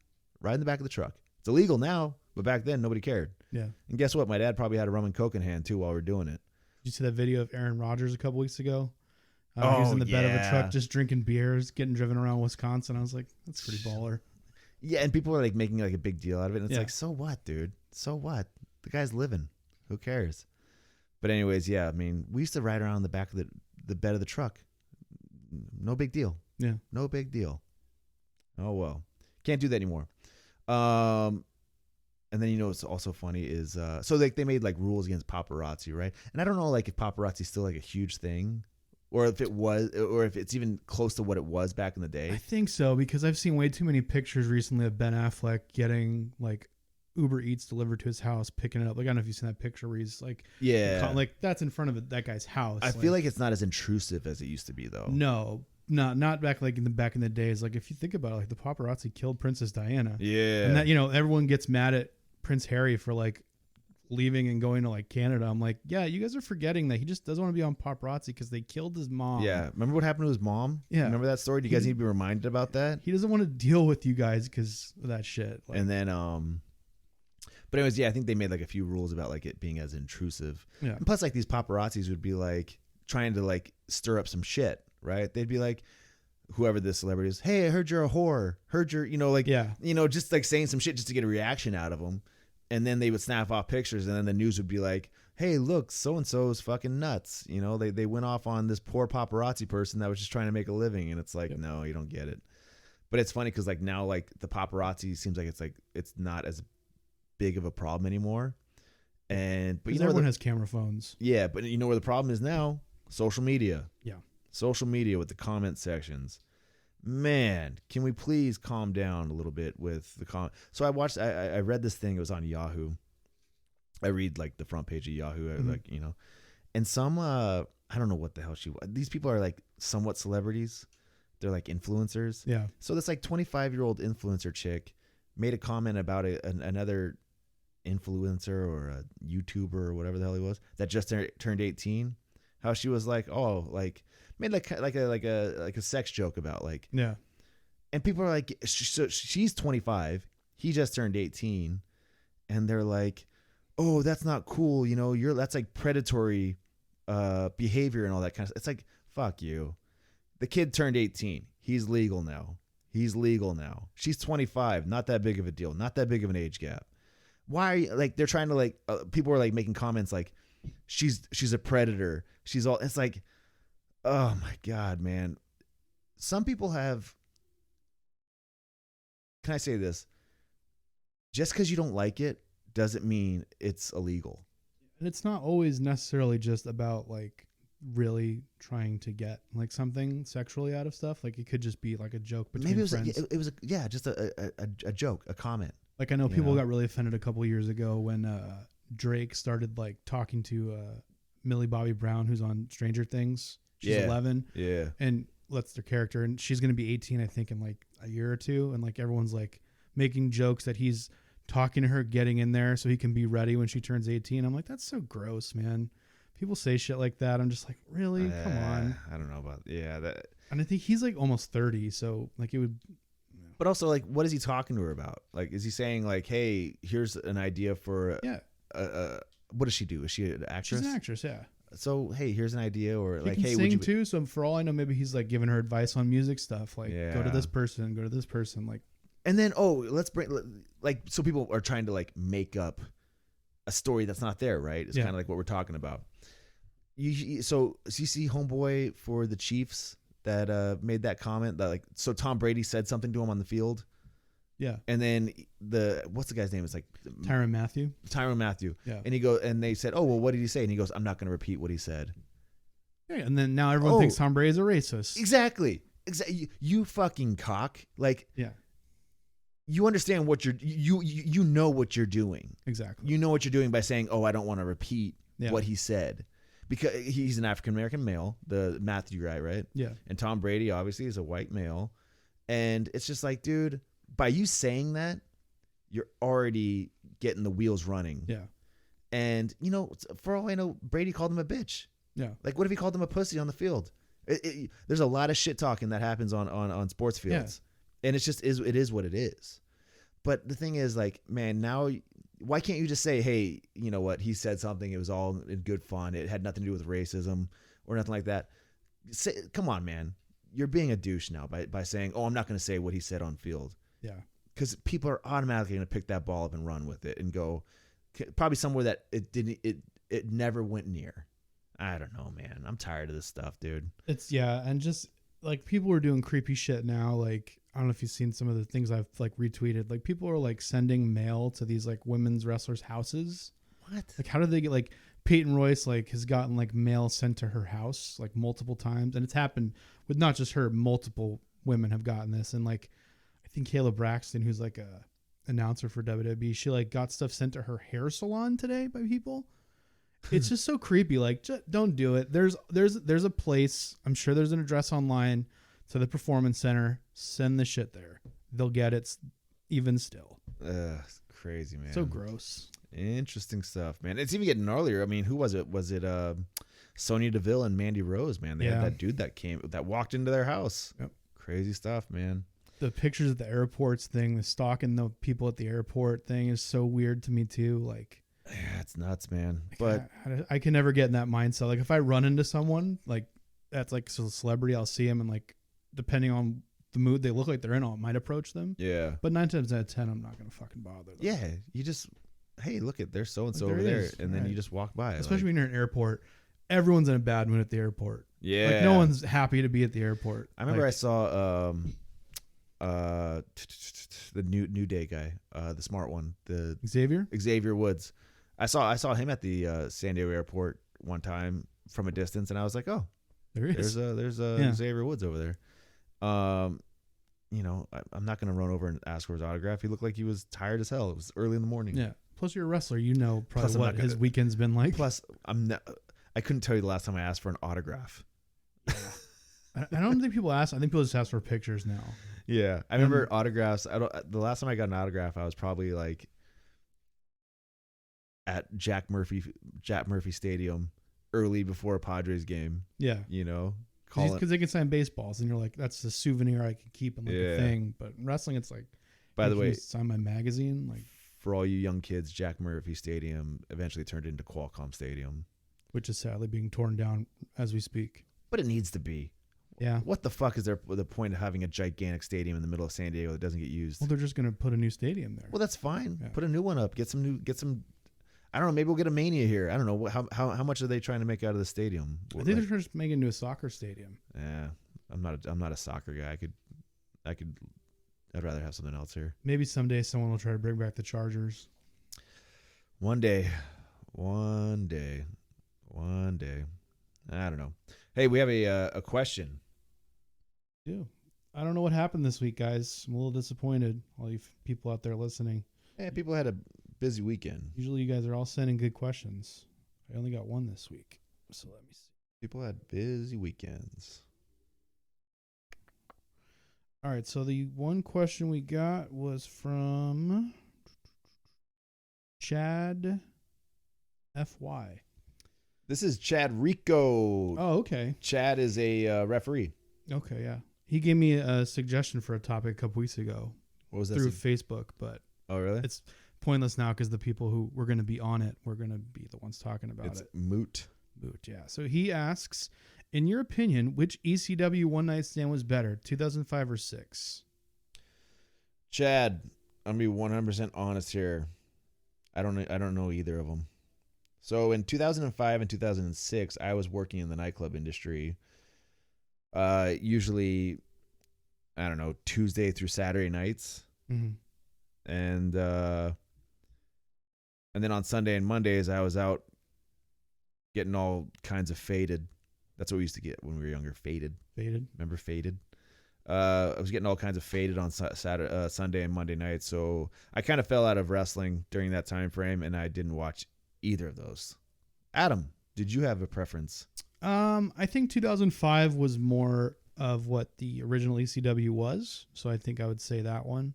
It's illegal now, but back then nobody cared. Yeah. And guess what? My dad probably had a rum and coke in hand too while we're doing it. Did you see that video of Aaron Rodgers a couple weeks ago? He's in the bed of a truck just drinking beers, getting driven around Wisconsin. I was like, that's pretty baller. Yeah, and people are like making like a big deal out of it. And it's like, so what, dude? So what? The guy's living. Who cares? But anyways, yeah, I mean, we used to ride around the back of the bed of the truck. No big deal. Yeah. No big deal. Oh, well. Can't do that anymore. And then, what's also funny is, so like they made like rules against paparazzi, right? And I don't know like if paparazzi is still like a huge thing or if it was, or if it's even close to what it was back in the day. I think so, because I've seen way too many pictures recently of Ben Affleck getting like Uber Eats delivered to his house, picking it up. Like, I don't know if you've seen that picture where he's like, like that's in front of that guy's house. I feel like it's not as intrusive as it used to be though. No, not back like back in the days. Like if you think about it, like the paparazzi killed Princess Diana. Yeah. And that, everyone gets mad at Prince Harry for like leaving and going to like Canada. I'm like, yeah, you guys are forgetting that he just doesn't want to be on paparazzi because they killed his mom. Yeah. Remember what happened to his mom? Yeah. Remember that story? Do you guys need to be reminded about that? He doesn't want to deal with you guys because of that shit. Like, and then, but anyways, yeah, I think they made like a few rules about like it being as intrusive. Yeah. And plus like these paparazzis would be like trying to like stir up some shit, right? They'd be like, whoever the celebrity is, hey, I heard you're a whore. Heard you're, just like saying some shit just to get a reaction out of them. And then they would snap off pictures, and then the news would be like, hey, look, so-and-so is fucking nuts. They went off on this poor paparazzi person that was just trying to make a living. And it's like, no, you don't get it. But it's funny because like now like the paparazzi seems like it's not as big of a problem anymore. But everyone has camera phones. Yeah, but you know where the problem is now? Social media. Yeah. Social media with the comment sections. Man, can we please calm down a little bit with the comment? So I read this thing. It was on Yahoo. I read like the front page of Yahoo, and some, I don't know what the hell she was. These people are like somewhat celebrities. They're like influencers. Yeah. So this like 25-year-old influencer chick made a comment about another influencer or a YouTuber or whatever the hell he was that just turned 18. How she was like, made like a sex joke about like, yeah. And people are like, so she's 25, he just turned 18, and they're like, oh, that's not cool, that's like predatory behavior and all that kind of stuff. It's like, fuck you. The kid turned 18. He's legal now. She's 25. Not that big of a deal. Not that big of an age gap. Why are you, like, they're trying to like, people are like making comments like, she's a predator. It's like, oh my God, man. Some people have, can I say this? Just because you don't like it doesn't mean it's illegal. And it's not always necessarily just about like really trying to get like something sexually out of stuff. Like it could just be like a joke between friends. It was just a joke, a comment. Like I know people got really offended a couple years ago when Drake started like talking to Millie Bobby Brown, who's on Stranger Things. She's 11. Yeah. And that's their character. And she's going to be 18, I think, in like a year or two. And like everyone's like making jokes that he's talking to her, getting in there so he can be ready when she turns 18. I'm like, that's so gross, man. People say shit like that. I'm just like, really? Come on. I don't know about, that. And I think he's like almost 30. So like it would. But also like, what is he talking to her about? Like, is he saying like, hey, here's an idea for, what does she do? Is she an actress? She's an actress. Yeah. So, hey, here's an idea, or like, hey, sing too. So for all I know, maybe he's like giving her advice on music stuff. Like, go to this person, like, and then, let's bring like, so people are trying to like make up a story that's not there, right? It's kind of like what we're talking about. So you see homeboy for the Chiefs that made that comment that like, so Tom Brady said something to him on the field. Yeah. And then what's the guy's name? It's like Tyrann Mathieu. Yeah. And they said, oh, well, what did he say? And he goes, I'm not going to repeat what he said. Yeah. And then now everyone thinks Tom Brady is a racist. Exactly. You fucking cock. Like, yeah. You understand what you know what you're doing. Exactly. You know what you're doing by saying, oh, I don't want to repeat what he said. Because he's an African-American male, the Matthew guy, right? Yeah. And Tom Brady, obviously, is a white male. And it's just like, dude, by you saying that, you're already getting the wheels running. Yeah. And, for all I know, Brady called him a bitch. Yeah. Like, what if he called him a pussy on the field? There's a lot of shit talking that happens on sports fields. Yeah. And it's just, it is what it is. But the thing is, like, man, now, why can't you just say, hey, you know what? He said something. It was all in good fun. It had nothing to do with racism or nothing like that. come on, man. You're being a douche now by saying, "Oh, I'm not going to say what he said on field." Yeah. Because people are automatically going to pick that ball up and run with it and go probably somewhere that it never went near. I don't know, man. I'm tired of this stuff, dude. And just like people are doing creepy shit now. Like, I don't know if you've seen some of the things I've like retweeted. Like, people are like sending mail to these like women's wrestlers' houses. What? Like, how do they get like Peyton Royce like has gotten like mail sent to her house like multiple times, and it's happened with not just her. Multiple women have gotten this, and like I think Kayla Braxton, who's like a announcer for WWE, she like got stuff sent to her hair salon today by people. It's just so creepy. Like, don't do it. There's a place. I'm sure there's an address online to the Performance Center. Send the shit there. They'll get it. Even still. Crazy, man. So gross. Interesting stuff, man. It's even getting gnarlier. I mean, who was it? Was it Sonya Deville and Mandy Rose? Man, they had that dude that walked into their house. Yep. Crazy stuff, man. The pictures at the airports thing, the stalking the people at the airport thing is so weird to me too. Like, yeah, it's nuts, man. But I can never get in that mindset. Like, if I run into someone like that's like a celebrity, I'll see them and like depending on the mood they look like they're in, I might approach them. Yeah. But 9 times out of 10, I'm not gonna fucking bother them. Yeah, you just hey, look at there's so and so Like, over there, and then right. you just walk by. Especially when you're in an airport, everyone's in a bad mood at the airport. Yeah, like no one's happy to be at the airport. I remember I saw the New Day guy, the smart one, the Xavier Woods. I saw him at the San Diego airport one time from a distance, and I was like, oh, there's Xavier Woods over there. You know, I'm not gonna run over and ask for his autograph. He looked like he was tired as hell. It was early in the morning. Yeah. Plus, you're a wrestler. You know probably Plus, what his weekend's been like. Plus, I couldn't tell you the last time I asked for an autograph. I don't think people ask. I think people just ask for pictures now. Yeah, I remember autographs. The last time I got an autograph, I was probably like at Jack Murphy Stadium early before a Padres game. Yeah, you know, because they can sign baseballs, and you're like, that's a souvenir I can keep in like a thing. But in wrestling, it's like, by the way, sign my magazine. Like, for all you young kids, Jack Murphy Stadium eventually turned into Qualcomm Stadium, which is sadly being torn down as we speak. But it needs to be. Yeah. What the fuck is the point of having a gigantic stadium in the middle of San Diego that doesn't get used? Well, they're just going to put a new stadium there. Well, that's fine. Yeah. Put a new one up. Get some. I don't know. Maybe we'll get a Mania here. I don't know how much are they trying to make out of the stadium? I think they're just making it into a soccer stadium. Yeah, I'm not a soccer guy. I'd rather have something else here. Maybe someday someone will try to bring back the Chargers. One day. I don't know. Hey, we have a question. Yeah. I don't know what happened this week, guys. I'm a little disappointed. All you people out there listening. Yeah, people had a busy weekend. Usually you guys are all sending good questions. I only got one this week. So let me see. People had busy weekends. All right. So the one question we got was from Chad FY. This is Chad Rico. Oh, okay. Chad is a referee. Okay, yeah. He gave me a suggestion for a topic a couple weeks ago. What was that? Through Facebook, but oh, really? It's pointless now because the people who were going to be on it, we're going to be the ones talking about it's it. Moot, yeah. So he asks, in your opinion, which ECW One Night Stand was better, 2005 or 6? Chad, I'm going to be 100% honest here. I don't know either of them. So in 2005 and 2006, I was working in the nightclub industry. Usually, I don't know, Tuesday through Saturday nights. Mm-hmm. And then on Sunday and Mondays, I was out getting all kinds of faded. That's what we used to get when we were younger. Faded. Remember faded? I was getting all kinds of faded on Sunday and Monday nights. So I kind of fell out of wrestling during that time frame, and I didn't watch either of those. Adam, did you have a preference? I think 2005 was more of what the original ECW was, so I think I would say that one.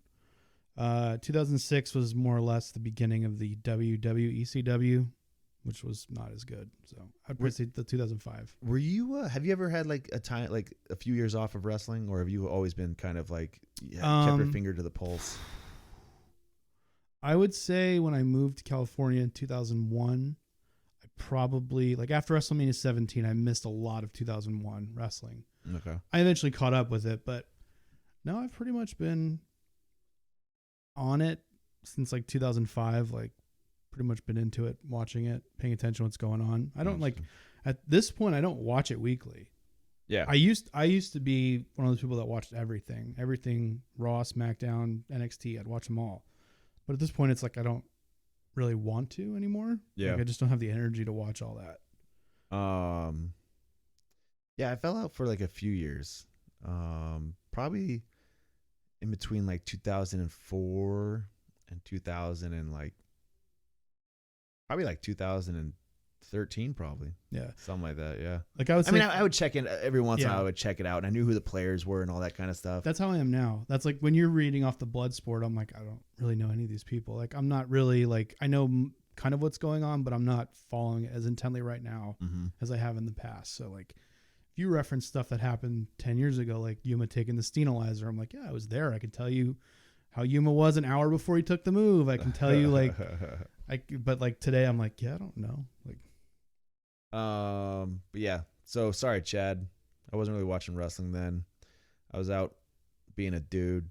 2006 was more or less the beginning of the WWECW, which was not as good. So I'd probably say the 2005. Were you? Have you ever had like a time, like a few years off of wrestling, or have you always been kind of like kept your finger to the pulse? I would say when I moved to California in 2001, I probably like after WrestleMania 17, I missed a lot of 2001 wrestling. Okay. I eventually caught up with it, but no, I've pretty much been on it since like 2005. Like, pretty much been into it, watching it, paying attention to what's going on. I don't like at this point. I don't watch it weekly. Yeah. I used to be one of those people that watched everything Raw, SmackDown, NXT. I'd watch them all. But at this point, it's like I don't really want to anymore. Yeah. Like, I just don't have the energy to watch all that. Yeah, I fell out for like a few years. Probably in between like 2004 and 2000 and like probably like 2013 probably. Yeah. Something like that, yeah. Like I would check in every once in a Yeah. while. I would check it out and I knew who the players were and all that kind of stuff. That's how I am now. That's like when you're reading off the Bloodsport, I'm like, I don't really know any of these people. Like, I'm not really like, I know kind of what's going on, but I'm not following it as intently right now as I have in the past. So like, if you reference stuff that happened 10 years ago, like Yuma taking the Stenalizer, I'm like, yeah, I was there. I can tell you how Yuma was an hour before he took the move. I can tell you like, but like today I'm like, yeah, I don't know. Like, but yeah. So sorry, Chad. I wasn't really watching wrestling then. I was out being a dude.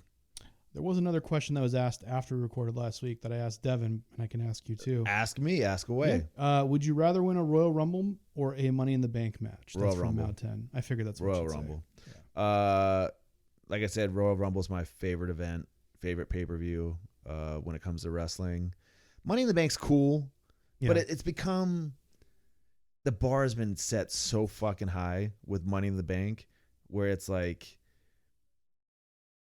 there was another question that was asked after we recorded last week that I asked Devin, and I can ask you too. Ask me, ask away. Yeah. Would you rather win a Royal Rumble or a Money in the Bank match? Royal That's from Rumble. Mount 10. I figured that's what Royal you'd say. Rumble. Yeah. Like I said, Royal Rumble is my favorite event, favorite pay-per-view when it comes to wrestling. Money in the Bank's cool, but it's become, the bar has been set so fucking high with Money in the Bank where it's like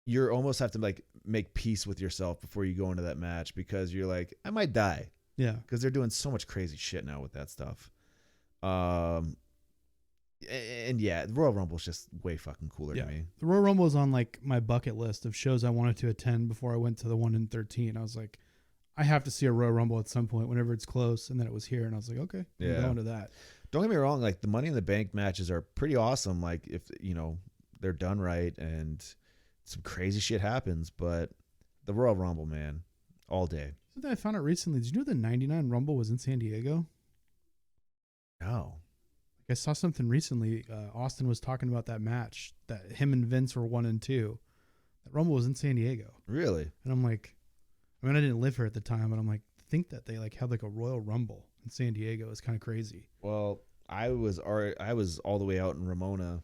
you almost have to like make peace with yourself before you go into that match because you're like, I might die. Yeah. Because they're doing so much crazy shit now with that stuff. And yeah, the Royal Rumble is just way fucking cooler to me. The Royal Rumble was on like my bucket list of shows I wanted to attend before I went to the one in 13. I was like, I have to see a Royal Rumble at some point whenever it's close. And then it was here. And I was like, okay, I'm going to that. Don't get me wrong. Like the Money in the Bank matches are pretty awesome. Like if, you know, they're done right and some crazy shit happens, but the Royal Rumble, man, all day. Something I found out recently. Did you know the 99 Rumble was in San Diego? No. I saw something recently. Austin was talking about that match that him and Vince were 1 and 2. That Rumble was in San Diego. Really? And I'm like, I mean, I didn't live here at the time, but I'm like, think that they like had like a Royal Rumble in San Diego is kind of crazy. Well, I was all the way out in Ramona,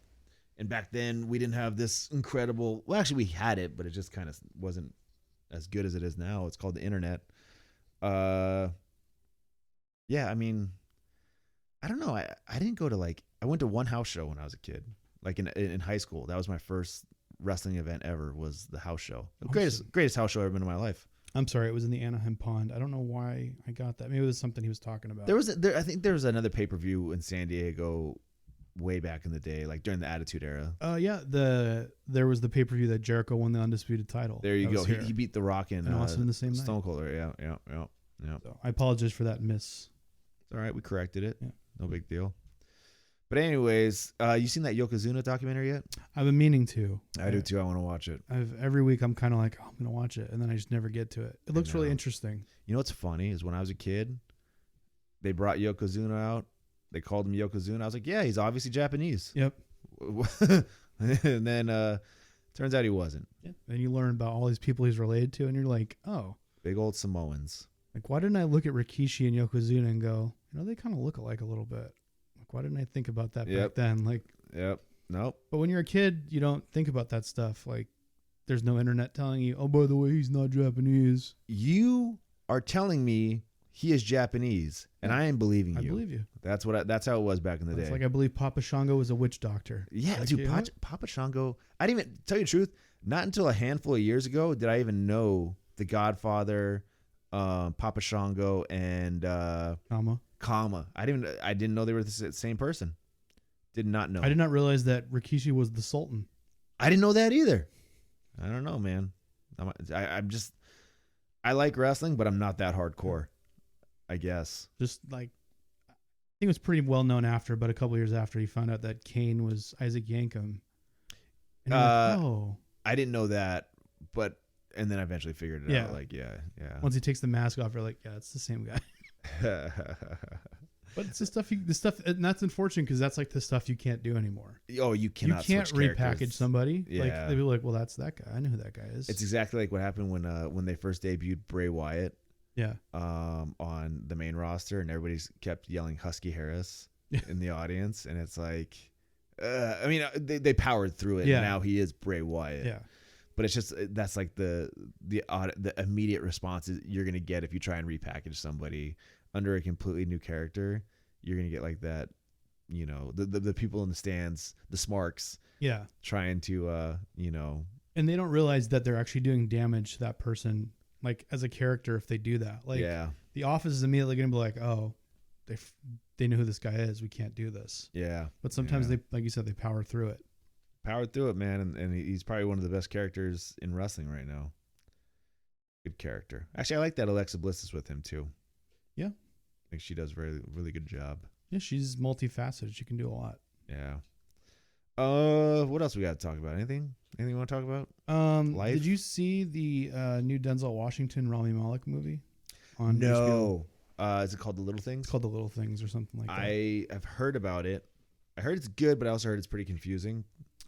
and back then we didn't have this incredible. Well, actually, we had it, but it just kind of wasn't as good as it is now. It's called the internet. Yeah, I mean, I don't know. I didn't go to like, I went to one house show when I was a kid, like in high school. That was my first wrestling event ever. Was the house show. The greatest house show I've ever been in my life. I'm sorry, it was in the Anaheim Pond. I don't know why I got that. Maybe it was something he was talking about. I think there was another pay-per-view in San Diego way back in the day, like during the Attitude Era. Yeah, there was the pay-per-view that Jericho won the undisputed title. There you go. He beat The Rock in Austin in the same night. Stone Cold. Yeah. So I apologize for that miss. It's all right. We corrected it. Yeah. No big deal. But anyways, you seen that Yokozuna documentary yet? I've been meaning to. I do too. I want to watch it. Every week I'm kind of like, oh, I'm going to watch it. And then I just never get to it. It looks really interesting. You know what's funny is when I was a kid, they brought Yokozuna out. They called him Yokozuna. I was like, yeah, he's obviously Japanese. Yep. And then turns out he wasn't. Yeah. And you learn about all these people he's related to. And you're like, oh. Big old Samoans. Like, why didn't I look at Rikishi and Yokozuna and go, you know, they kind of look alike a little bit. Like, why didn't I think about that back then? Like, Nope. But when you're a kid, you don't think about that stuff. Like, there's no internet telling you, oh, by the way, he's not Japanese. You are telling me he is Japanese, and I am believing you. I believe you. That's how it was back in the day. It's like I believe Papa Shango was a witch doctor. Yeah, like, dude, Papa Shango. I didn't even tell you the truth. Not until a handful of years ago did I even know the Godfather, Papa Shango, and Kama. I didn't know they were the same person. Did not know. I did not realize that Rikishi was the Sultan. I didn't know that either. I don't know, man. I like wrestling, but I'm not that hardcore, I guess. Just like, I think it was pretty well known after, but a couple years after he found out that Kane was Isaac Yankem. And I'm like, oh. I didn't know that, and then I eventually figured it out. Like, yeah. Once he takes the mask off, you're like, yeah, it's the same guy. But it's the stuff, and that's unfortunate because that's like the stuff you can't do anymore. Oh, you cannot. You can't switch repackage characters. somebody. Yeah. Like they'd be like, well, that's that guy. I know who that guy is. It's exactly like what happened when they first debuted Bray Wyatt. Yeah. On the main roster, and everybody's kept yelling Husky Harris in the audience, and it's like, I mean, they powered through it. Yeah. And now he is Bray Wyatt. Yeah. But it's just that's like the immediate response you're gonna get if you try and repackage somebody under a completely new character. You're gonna get like that, you know, the people in the stands, the smarks, Yeah. trying to And they don't realize that they're actually doing damage to that person, like as a character, if they do that. Like the Office is immediately gonna be like, oh, they know who this guy is. We can't do this. Yeah. But sometimes they, like you said, they power through it. Powered through it, man, and he's probably one of the best characters in wrestling right now. Good character. Actually, I like that Alexa Bliss is with him too. Yeah, I think she does a really good job. Yeah, she's multifaceted. She can do a lot. Yeah. What else we got to talk about? Anything you want to talk about? Life? Did you see the new Denzel Washington Rami Malek movie on HBO? No. Is it called The Little Things? It's called The Little Things or something like that. I have heard about it. I heard it's good, but I also heard it's pretty confusing.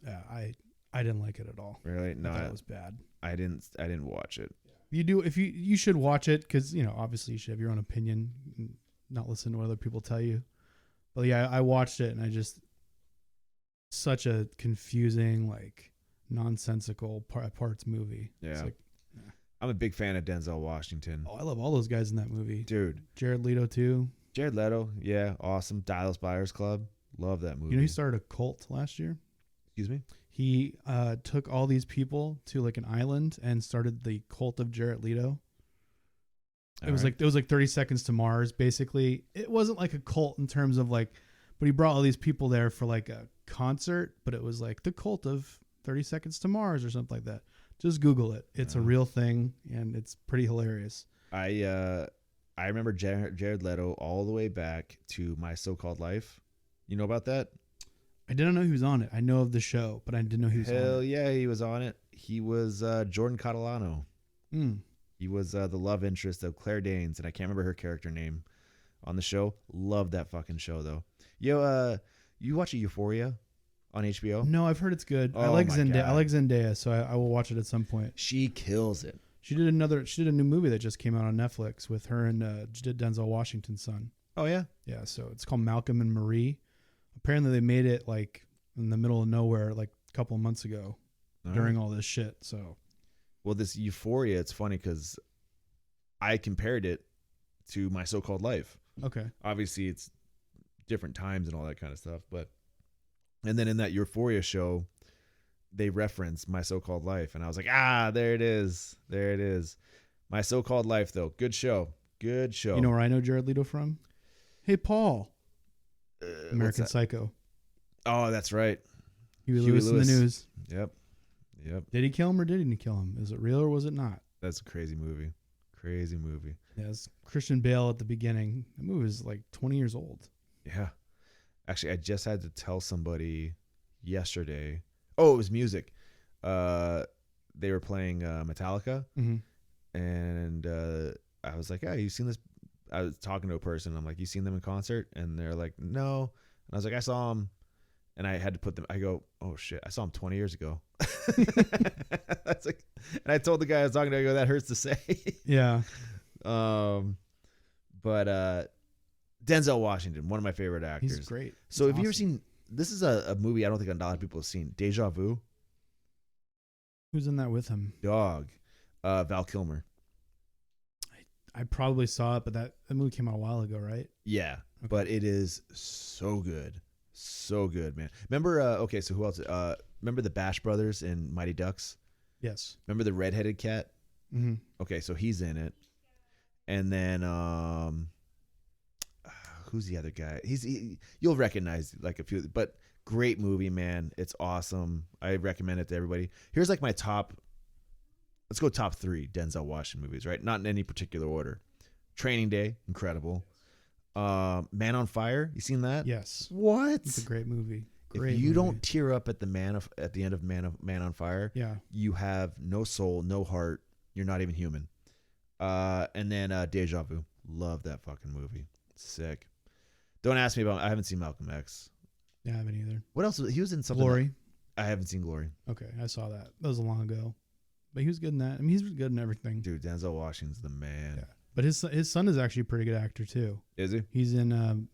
Yeah, I didn't like it at all. Really? No, I thought it was bad. I didn't watch it. You should watch it because, you know, obviously you should have your own opinion and not listen to what other people tell you. But yeah, I watched it and I just such a confusing, like nonsensical parts movie. Yeah. It's like, I'm a big fan of Denzel Washington. oh, I love all those guys in that movie. Dude. Jared Leto too. Jared Leto, yeah, awesome. Dallas Buyers Club. Love that movie. You know, he started a cult last year. Excuse me? He took all these people to like an island and started the cult of Jared Leto. It was like 30 Seconds to Mars, basically. It wasn't like a cult in terms of like, but he brought all these people there for like a concert, but it was like the cult of 30 Seconds to Mars or something like that. Just Google it. It's a real thing and it's pretty hilarious. I remember Jared Leto all the way back to My So-Called Life. You know about that? I didn't know he was on it. I know of the show, but I didn't know he was on it. Hell yeah, he was on it. He was Jordan Catalano. He was the love interest of Claire Danes, and I can't remember her character name on the show. Loved that fucking show, though. Yo, you watch Euphoria on HBO? No, I've heard it's good. I Oh like my Zendaya. God. I like Zendaya, so I will watch it at some point. She kills it. She did a new movie that just came out on Netflix with her and Denzel Washington's son. Oh, yeah? Yeah, so it's called Malcolm and Marie. Apparently they made it like in the middle of nowhere like a couple of months ago during all this shit. So, well, this Euphoria, it's funny because I compared it to My So-Called Life. okay. Obviously, it's different times and all that kind of stuff. And then in that Euphoria show, they reference My So-Called Life. And I was like, there it is. There it is. My So-Called Life, though. Good show. Good show. You know where I know Jared Leto from? Hey, Paul. American what's that? Psycho. Oh, that's right. Huey Huey Lewis in the Lewis. news. Yep. Did he kill him or didn't he kill him? Is it real or was it not? That's a crazy movie. Crazy movie. Yeah, it's Christian Bale at the beginning. The movie is like 20 years old. Yeah. Actually, I just had to tell somebody yesterday. Oh, it was music. They were playing Metallica. Mm-hmm. And I was like, "Yeah, you seen this?" I was talking to a person. I'm like, "You seen them in concert?" And they're like, "No." And I was like, "I saw them," and I had to put them. I go, "Oh shit, I saw them 20 years ago." That's like, and I told the guy I was talking to, I go, "That hurts to say." Yeah. But Denzel Washington, one of my favorite actors. He's great. So, have He's you ever awesome. seen? This is a movie I don't think a lot of people have seen. Deja Vu. Who's in that with him? Dog. Val Kilmer. I probably saw it, but that movie came out a while ago, right? Yeah, Okay. but it is so good. So good, man. Remember, okay, so who else? Remember the Bash Brothers in Mighty Ducks? Yes. Remember the redheaded cat? Mm-hmm. Okay, so he's in it. And then, who's the other guy? You'll recognize like a few, but great movie, man. It's awesome. I recommend it to everybody. Here's like my top. Let's go top 3 Denzel Washington movies, right? Not in any particular order. Training Day, incredible. Man on Fire, you seen that? Yes. What? It's a great movie. Great If you movie. don't tear up at the end of Man on Fire, Yeah. you have no soul, no heart. You're not even human. And then Deja Vu, love that fucking movie. Sick. Don't ask me about. I haven't seen Malcolm X. Yeah, I haven't either. What else? He was in something. Glory. I haven't seen Glory. Okay, I saw that. That was long ago. But he was good in that. I mean, he's good in everything. Dude, Denzel Washington's the man. Yeah. But his son is actually a pretty good actor too. Is he? He's in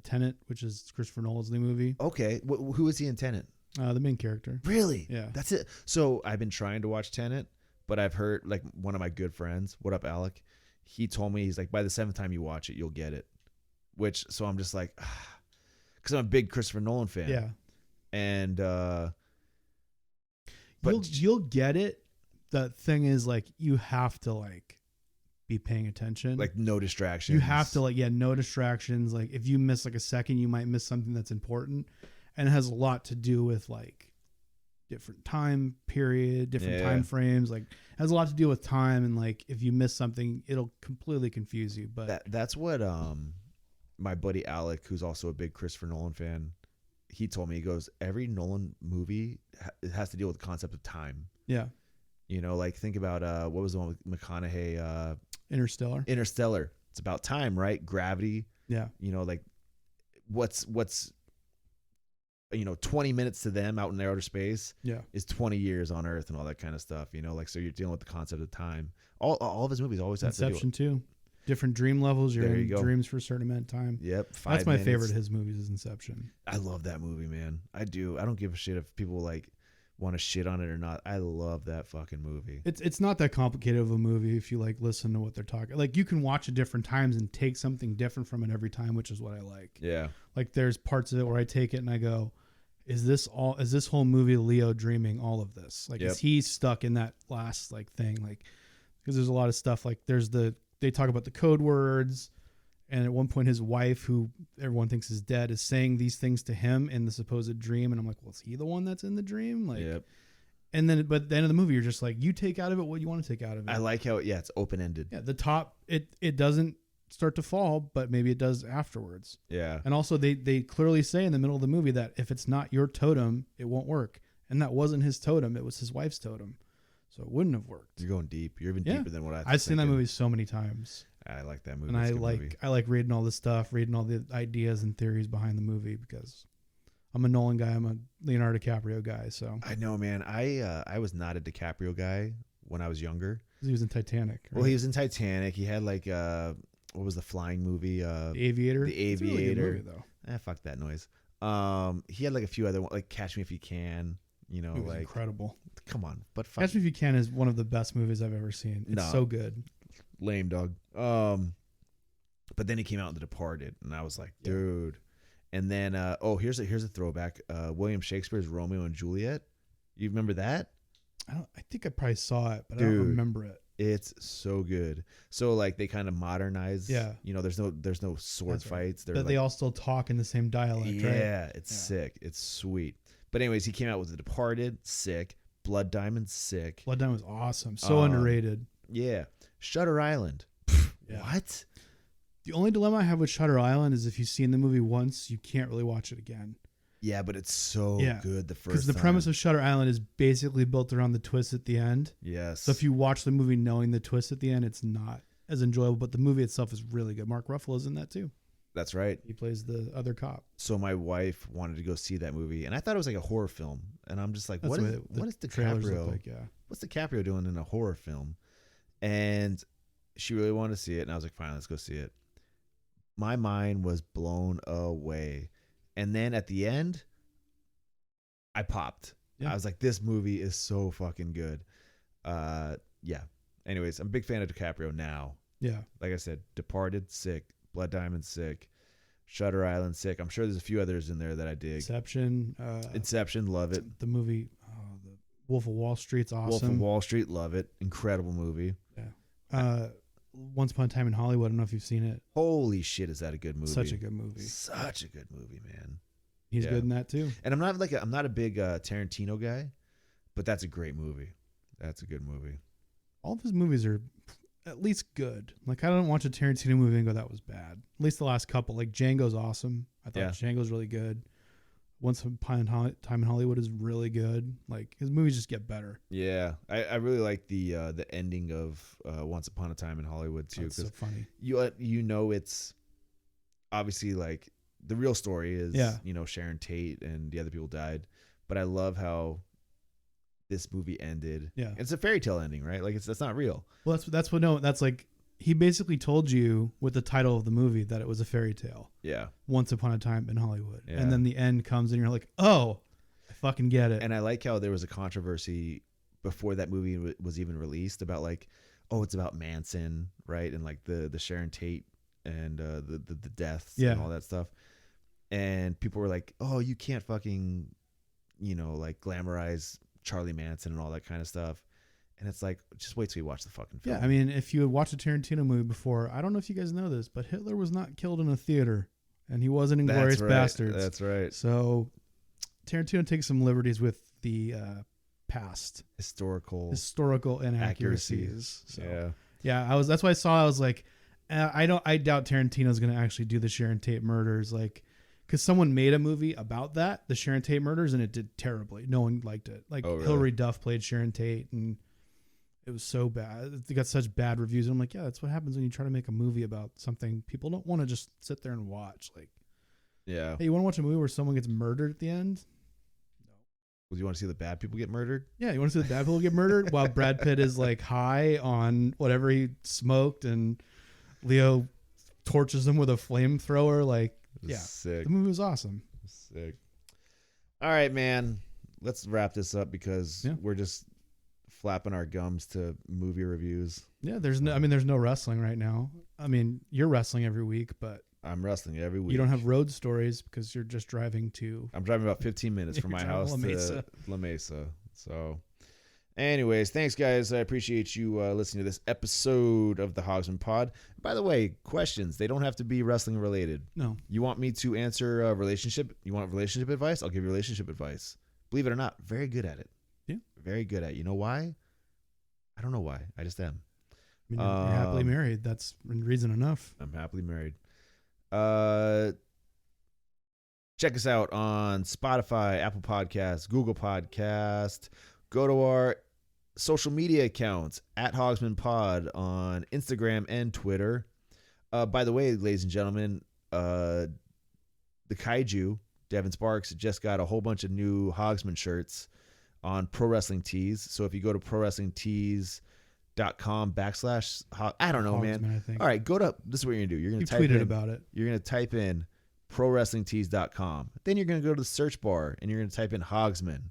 Tenet, which is Christopher Nolan's new movie. Okay. Who is he in Tenet? The main character. Really? Yeah. That's it. So I've been trying to watch Tenet, but I've heard like one of my good friends, what up, Alec? He told me, he's like, by the 7th time you watch it, you'll get it. So I'm just like, because I'm a big Christopher Nolan fan. Yeah. And you'll get it. The thing is, like, you have to like be paying attention. like no distractions. You have to no distractions. Like if you miss like a second, you might miss something that's important, and it has a lot to do with like different time period, different time frames. Like it has a lot to do with time, and like if you miss something, it'll completely confuse you. But that's what my buddy Alec, who's also a big Christopher Nolan fan, he told me. He goes, every Nolan movie has to deal with the concept of time. yeah, You know, like think about what was the one with McConaughey? Interstellar. It's about time, right? Gravity. Yeah. You know, like what's 20 minutes to them out in outer space is 20 years on Earth and all that kind of stuff. You know, like so you're dealing with the concept of time. All of his movies always have Inception to do too. Different dream levels. You're There in you go. dreams for a certain amount of time. Yep. That's my 5 minutes. favorite of his movies is Inception. I love that movie, man. I do. I don't give a shit if people like want to shit on it or not. I love that fucking movie. It's not that complicated of a movie if you like listen to what they're talking. Like you can watch it different times and take something different from it every time, which is what I like. Yeah. Like there's parts of it where I take it and I go, is this whole movie Leo dreaming all of this? Like is he stuck in that last like thing? Like because there's a lot of stuff like they talk about the code words, and at one point his wife, who everyone thinks is dead, is saying these things to him in the supposed dream, and I'm like, well, is he the one that's in the dream? Like, and then but at the end of the movie, you're just like, you take out of it what you want to take out of it. I like how it's open ended. Yeah, the top it doesn't start to fall, but maybe it does afterwards. Yeah. And also they clearly say in the middle of the movie that if it's not your totem, it won't work. And that wasn't his totem, it was his wife's totem. So it wouldn't have worked. You're going deep. You're even deeper than what I've seen that movie so many times. I like that movie. And I like reading all this stuff, reading all the ideas and theories behind the movie because I'm a Nolan guy. I'm a Leonardo DiCaprio guy. So I know, man. I was not a DiCaprio guy when I was younger. He was in Titanic. Right? Well, he was in Titanic. He had like what was the flying movie? The Aviator. The Aviator. It's a really good movie, though. Fuck that noise. He had like a few other like Catch Me If You Can. You know, It was like incredible. come on, but Catch Me If You Can is one of the best movies I've ever seen. It's so good. Lame dog. But then he came out in The Departed, and I was like, dude. And then here's a throwback. William Shakespeare's Romeo and Juliet. You remember that? I think I probably saw it, but Dude, I don't remember it. It's so good. So like they kind of modernize. Yeah. You know, there's no sword fights. But they all still talk in the same dialect, right? Yeah, it's sick. It's sweet. But anyways, he came out with The Departed, sick. Blood Diamond, sick. Blood Diamond was awesome. So underrated. Yeah. Shutter Island. Yeah. What? The only dilemma I have with Shutter Island is if you've seen the movie once, you can't really watch it again. Yeah, but it's so good the first time. Because the premise of Shutter Island is basically built around the twist at the end. Yes. So if you watch the movie knowing the twist at the end, it's not as enjoyable, but the movie itself is really good. Mark Ruffalo's in that too. That's right. He plays the other cop. So my wife wanted to go see that movie, and I thought it was like a horror film. And I'm just like, what is DiCaprio? Like, what's DiCaprio doing in a horror film? And she really wanted to see it, and I was like, fine, let's go see it. My mind was blown away. And then at the end, I popped. Yeah. I was like, this movie is so fucking good. Yeah. Anyways, I'm a big fan of DiCaprio now. Yeah. Like I said, Departed, sick. Blood Diamond, sick. Shutter Island, sick. I'm sure there's a few others in there that I dig. Inception, love it. The movie, the Wolf of Wall Street's awesome. Wolf of Wall Street, love it. Incredible movie. Yeah. Once Upon a Time in Hollywood. I don't know if you've seen it. Holy shit, is that a good movie? Such a good movie. Such a good movie, man. He's good in that too. And I'm not a big Tarantino guy, but that's a great movie. That's a good movie. All of his movies are at least good. Like I don't watch a Tarantino movie and go, that was bad. At least the last couple. Like Django's awesome. I thought Django's really good. Once Upon a Time in Hollywood is really good. Like his movies just get better. Yeah, I really like the ending of Once Upon a Time in Hollywood too. That's so funny. You know it's obviously like the real story is, Yeah. Sharon Tate and the other people died. But I love how this movie ended. Yeah. It's a fairy tale ending, right? Like that's not real. Well, that's like, he basically told you with the title of the movie that it was a fairy tale. Yeah. Once upon a time in Hollywood. Yeah. And then the end comes and you're like, oh, I fucking get it. And I like how there was a controversy before that movie was even released about like, oh, it's about Manson, right? And like the Sharon Tate and the deaths and all that stuff. And people were like, oh, you can't fucking, like glamorize Charlie Manson and all that kind of stuff. And it's like, just wait till you watch the fucking film. Yeah, I mean, if you had watched a Tarantino movie before, I don't know if you guys know this, but Hitler was not killed in a theater, and he wasn't in Inglourious Bastards. That's right. So Tarantino takes some liberties with the past Historical inaccuracies. So, yeah. That's why I was like, I doubt Tarantino's going to actually do the Sharon Tate murders, like, because someone made a movie about that, the Sharon Tate murders, and it did terribly. No one liked it. Like, really? Hilary Duff played Sharon Tate, and it was so bad. It got such bad reviews. And I'm like, yeah, that's what happens when you try to make a movie about something people don't want to just sit there and watch. Like, yeah. hey, you want to watch a movie where someone gets murdered at the end? Well, you want to see the bad people get murdered? Yeah, you want to see the bad people get murdered while Brad Pitt is like high on whatever he smoked, and Leo torches him with a flamethrower. Like, yeah, sick. The movie was awesome. Sick. All right, man. Let's wrap this up because we're just flapping our gums to movie reviews. Yeah, there's no wrestling right now. I mean, you're wrestling every week, but I'm wrestling every week. You don't have road stories because you're just driving to. I'm driving about 15 minutes from my house to La Mesa. So, anyways, thanks, guys. I appreciate you listening to this episode of the Hogsmen Pod. By the way, questions. They don't have to be wrestling related. No. You want me to answer relationship? You want relationship advice? I'll give you relationship advice. Believe it or not, very good at it. Yeah. Very good at it. You know why? I don't know why. I just am. I mean, you're happily married. That's reason enough. I'm happily married. Check us out on Spotify, Apple Podcasts, Google Podcast. Go to our social media accounts at Hogsmen Pod on Instagram and Twitter. By the way, ladies and gentlemen, the Kaiju, Devin Sparks, just got a whole bunch of new Hogsmen shirts on Pro Wrestling Tees. So if you go to prowrestlingtees.com/ I don't know, Hogsmen, man. I think. All right, go to, this is what you're going to do. You're going to type tweeted in, about it. You're going to type in prowrestlingtees.com. Then you're going to go to the search bar and you're going to type in Hogsmen,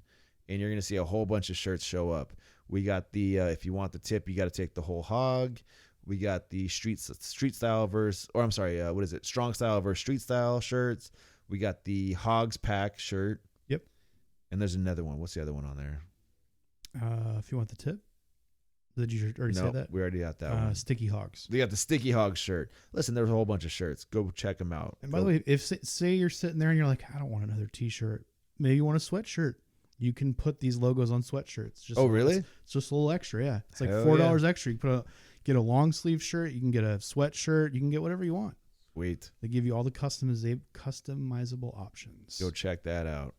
and you're going to see a whole bunch of shirts show up. We got the, if you want the tip, you got to take the whole hog. We got the street style versus, or I'm sorry, what is it? Strong style versus street style shirts. We got the Hogs Pack shirt. Yep. And there's another one. What's the other one on there? If you want the tip. Did you already say that? We already got that one. Sticky Hogs. We got the Sticky Hogs shirt. Listen, there's a whole bunch of shirts. Go check them out. And by the way, if say you're sitting there and you're like, I don't want another T-shirt. Maybe you want a sweatshirt. You can put these logos on sweatshirts. Just really? It's just a little extra. Yeah, it's like Hell $4 extra. You can get a long sleeve shirt. You can get a sweatshirt. You can get whatever you want. Sweet. They give you all the customizable options. Go check that out.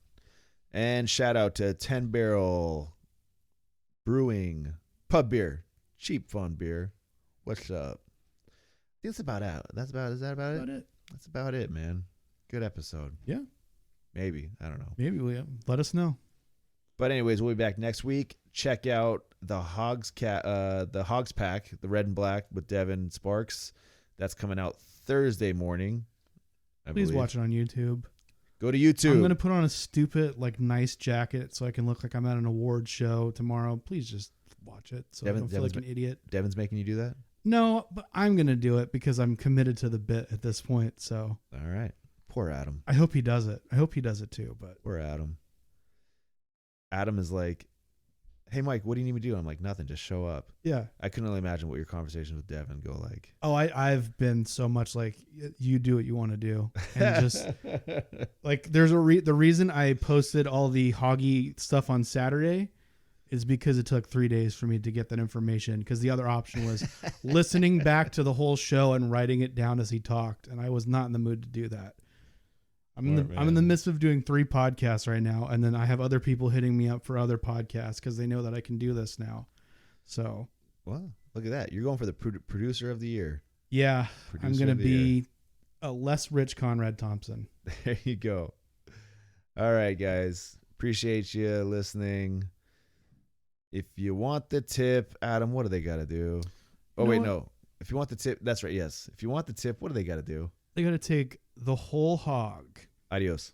And shout out to 10 Barrel Brewing Pub Beer. Cheap, fun beer. What's up? That's about it. Is that about it? That's about it, man. Good episode. Yeah. Maybe. I don't know. Maybe. Let us know. But anyways, we'll be back next week. Check out the Hogs Pack, the red and black with Devin Sparks. That's coming out Thursday morning. Please watch it on YouTube. Go to YouTube. I'm gonna put on a stupid, nice jacket so I can look like I'm at an award show tomorrow. Please just watch it so I don't feel like an idiot. Devin's making you do that? No, but I'm gonna do it because I'm committed to the bit at this point. So all right. Poor Adam. I hope he does it. I hope he does it too. But poor Adam. Adam is like, hey, Mike, what do you need me to do? I'm like, nothing, just show up. Yeah. I couldn't really imagine what your conversations with Devin go like. Oh, I've been so much like, you do what you want to do. And just like, there's the reason I posted all the Hoggy stuff on Saturday is because it took 3 days for me to get that information. Because the other option was listening back to the whole show and writing it down as he talked. And I was not in the mood to do that. I'm in the midst of doing 3 podcasts right now, and then I have other people hitting me up for other podcasts because they know that I can do this now. So, well, look at that! You're going for the producer of the year. Yeah, I'm going to be A less rich Conrad Thompson. There you go. All right, guys. Appreciate you listening. If you want the tip, Adam, what do they got to do? Oh, wait, no. If you want the tip, that's right. Yes. If you want the tip, what do they got to do? They got to take the whole hog. Adios.